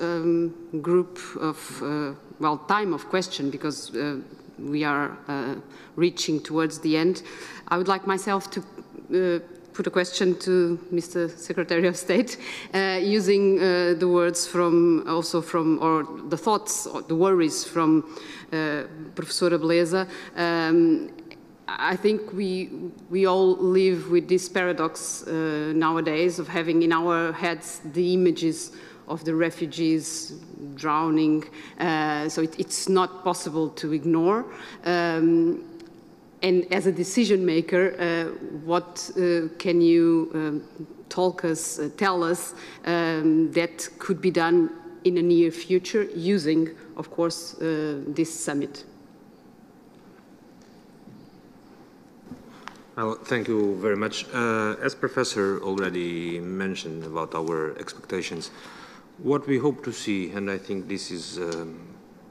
S1: group of, time of question, because we are reaching towards the end. I would like myself to put a question to Mr. Secretary of State, using the words or the thoughts, or the worries from Professora Beleza. I think we all live with this paradox nowadays of having in our heads the images of the refugees drowning. So it's not possible to ignore. And as a decision maker, what can you tell us that could be done in the near future using, of course, this summit?
S2: Well, thank you very much. As Professor already mentioned about our expectations, what we hope to see, and I think this is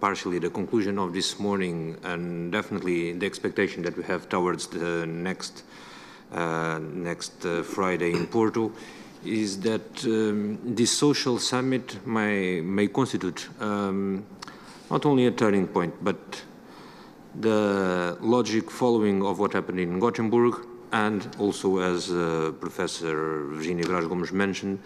S2: partially the conclusion of this morning and definitely the expectation that we have towards the next Friday in Porto, is that this social summit may constitute not only a turning point, but the logic following of what happened in Gothenburg, and also, as Professor Virginia Braz Gomes mentioned,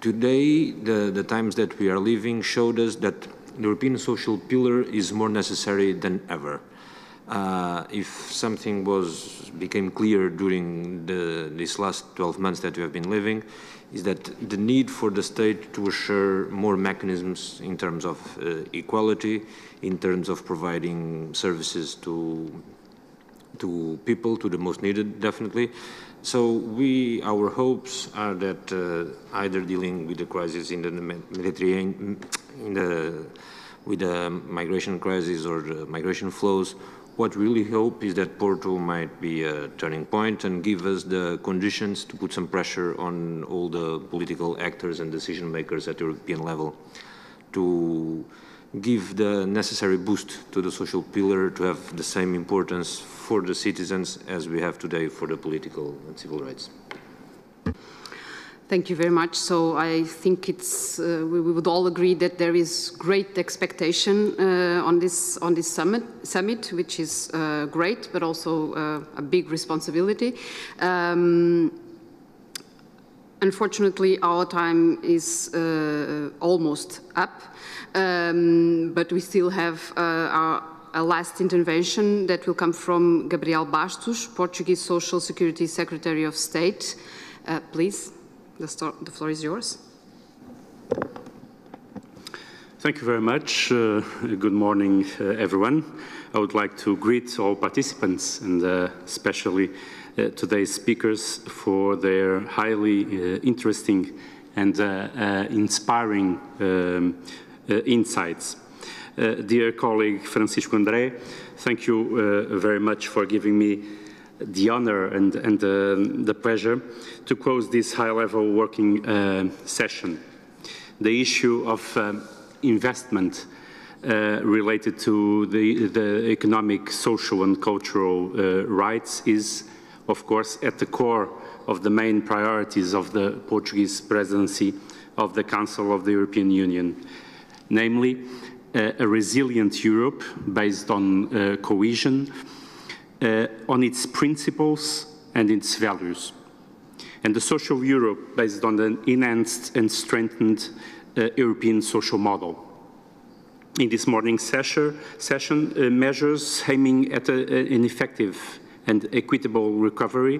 S2: today the times that we are living showed us that the European social pillar is more necessary than ever. If something became clear during these last 12 months that we have been living, is that the need for the state to assure more mechanisms in terms of equality, in terms of providing services to people, to the most needed, definitely. So our hopes are that either dealing with the crisis in the Mediterranean, with the migration crisis or the migration flows, what we really hope is that Porto might be a turning point and give us the conditions to put some pressure on all the political actors and decision makers at the European level to give the necessary boost to the social pillar to have the same importance for the citizens as we have today for the political and civil rights.
S1: Thank you very much. So I think we would all agree that there is great expectation on this summit, which is great, but also a big responsibility. Unfortunately, our time is almost up, but we still have a last intervention that will come from Gabriel Bastos, Portuguese Social Security Secretary of State. Please. The floor is yours.
S11: Thank you very much. Good morning, everyone. I would like to greet all participants and especially today's speakers for their highly interesting and inspiring insights. Dear colleague Francisco André, thank you very much for giving me the honor and the pleasure to close this high-level working session. The issue of investment related to the economic, social and cultural rights is, of course, at the core of the main priorities of the Portuguese presidency of the Council of the European Union, namely a resilient Europe based on cohesion, on its principles and its values, and the social Europe based on an enhanced and strengthened European social model. In this morning's session, measures aiming at an effective and equitable recovery,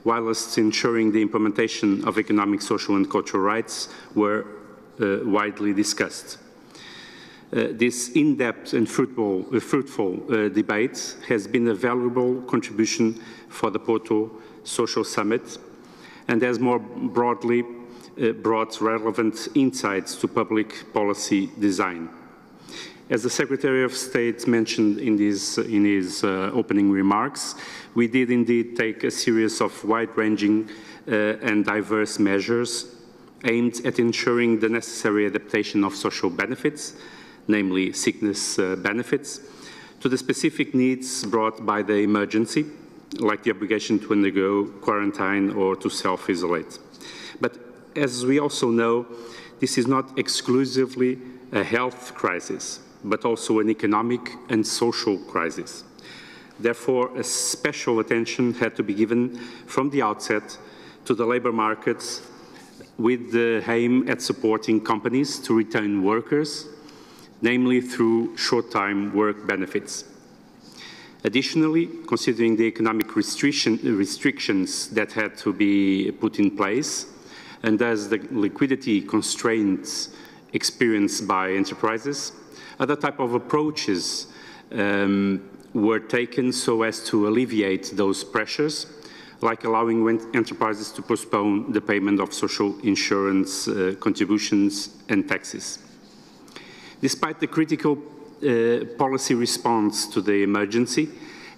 S11: whilst ensuring the implementation of economic, social and cultural rights were widely discussed. This in-depth and fruitful debate has been a valuable contribution for the Porto Social Summit and has more broadly brought relevant insights to public policy design. As the Secretary of State mentioned in his opening remarks, we did indeed take a series of wide-ranging and diverse measures aimed at ensuring the necessary adaptation of social benefits, namely sickness benefits, to the specific needs brought by the emergency, like the obligation to undergo quarantine or to self-isolate. But as we also know, this is not exclusively a health crisis, but also an economic and social crisis. Therefore, a special attention had to be given from the outset to the labour markets with the aim at supporting companies to retain workers, namely through short-time work benefits. Additionally, considering the economic restrictions that had to be put in place, and thus the liquidity constraints experienced by enterprises. Other type of approaches were taken so as to alleviate those pressures, like allowing enterprises to postpone the payment of social insurance contributions and taxes. Despite the critical policy response to the emergency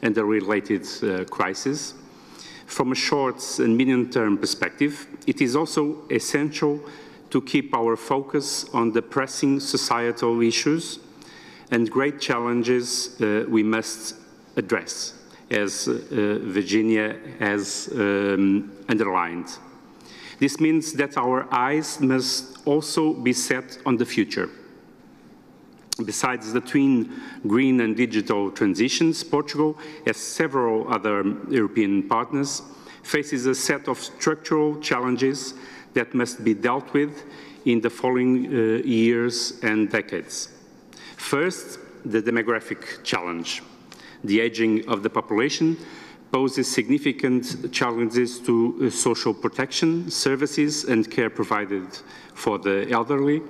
S11: and the related crisis, from a short and medium-term perspective, it is also essential to keep our focus on the pressing societal issues and great challenges we must address, as Virginia has underlined. This means that our eyes must also be set on the future. Besides the twin green and digital transitions, Portugal, as several other European partners, faces a set of structural challenges that must be dealt with in the following years and decades. First, the demographic challenge. The aging of the population poses significant challenges to social protection services and care provided for the elderly,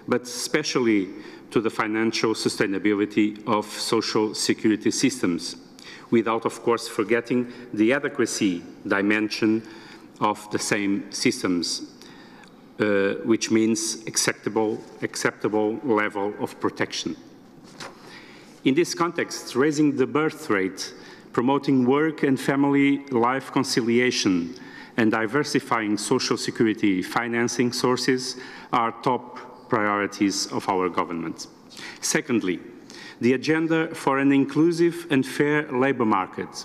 S11: but especially to the financial sustainability of social security systems, without, of course, forgetting the adequacy dimension of the same systems, which means acceptable level of protection. In this context, raising the birth rate, promoting work and family life conciliation, and diversifying social security financing sources are top priorities of our government. Secondly, the agenda for an inclusive and fair labour market,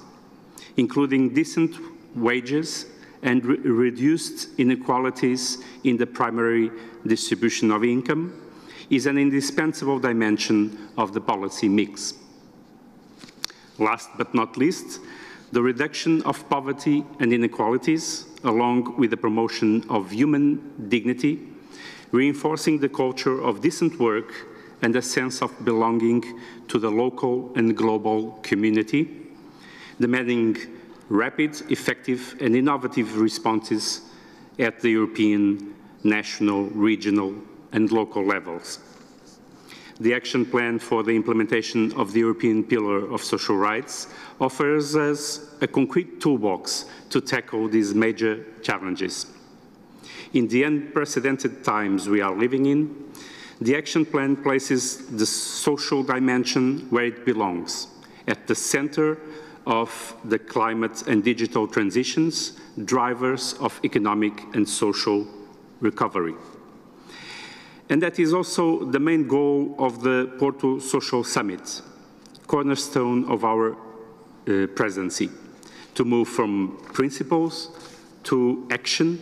S11: including decent wages and reduced inequalities in the primary distribution of income, is an indispensable dimension of the policy mix. Last but not least, the reduction of poverty and inequalities, along with the promotion of human dignity, reinforcing the culture of decent work and a sense of belonging to the local and global community, demanding rapid, effective and innovative responses at the European, national, regional and local levels. The action plan for the implementation of the European Pillar of Social Rights offers us a concrete toolbox to tackle these major challenges. In the unprecedented times we are living in, the action plan places the social dimension where it belongs, at the center of the climate and digital transitions, drivers of economic and social recovery. And that is also the main goal of the Porto Social Summit, cornerstone of our presidency, to move from principles to action,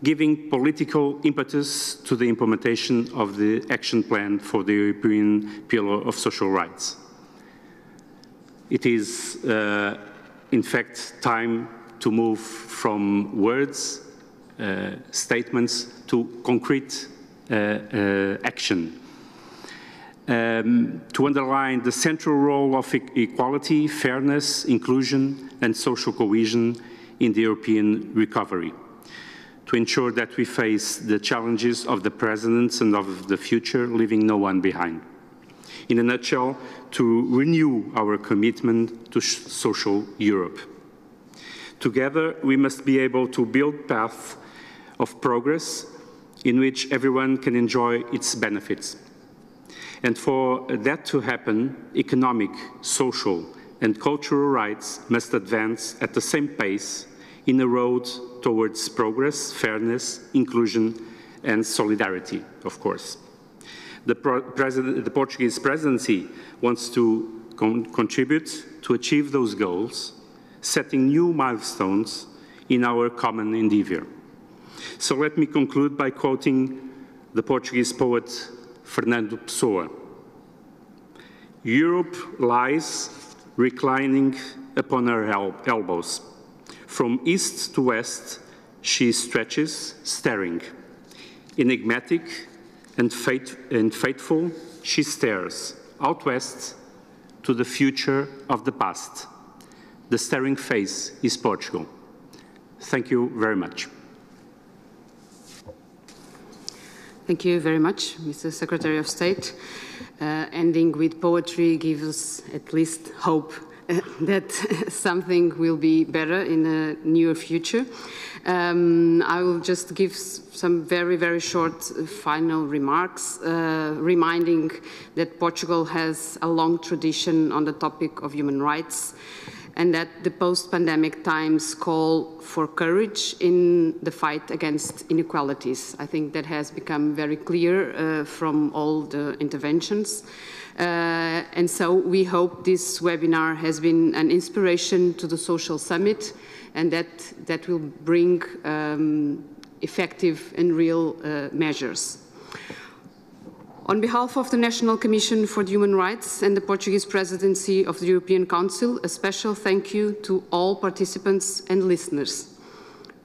S11: giving political impetus to the implementation of the action plan for the European Pillar of Social Rights. It is, in fact, time to move from words, statements, to concrete action. To underline the central role of equality, fairness, inclusion, and social cohesion in the European recovery, to ensure that we face the challenges of the present and of the future, leaving no one behind. In a nutshell, to renew our commitment to social Europe. Together, we must be able to build paths of progress in which everyone can enjoy its benefits. And for that to happen, economic, social, and cultural rights must advance at the same pace in a road towards progress, fairness, inclusion, and solidarity, of course. The Portuguese presidency wants to contribute to achieve those goals, setting new milestones in our common endeavour. So let me conclude by quoting the Portuguese poet Fernando Pessoa. Europe lies reclining upon her elbows. From east to west, she stretches, staring. Enigmatic and faithful, she stares out west to the future of the past. The staring face is Portugal. Thank you very much.
S1: Thank you very much, Mr. Secretary of State. Ending with poetry gives us at least hope that something will be better in the near future. I will just give some very, very short final remarks, reminding that Portugal has a long tradition on the topic of human rights, and that the post-pandemic times call for courage in the fight against inequalities. I think that has become very clear from all the interventions. And so we hope this webinar has been an inspiration to the Social Summit, and that will bring effective and real measures. On behalf of the National Commission for Human Rights and the Portuguese Presidency of the European Council, a special thank you to all participants and listeners.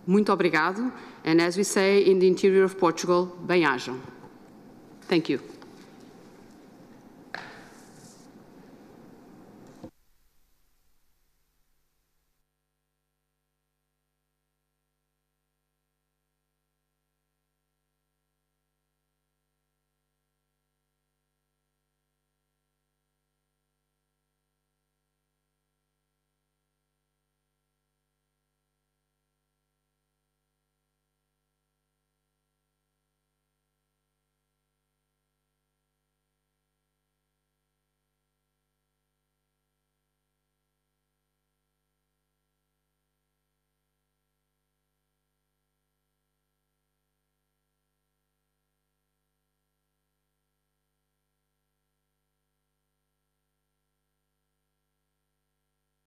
S1: Muito obrigado, and as we say in the interior of Portugal, bem-ajam. Thank you.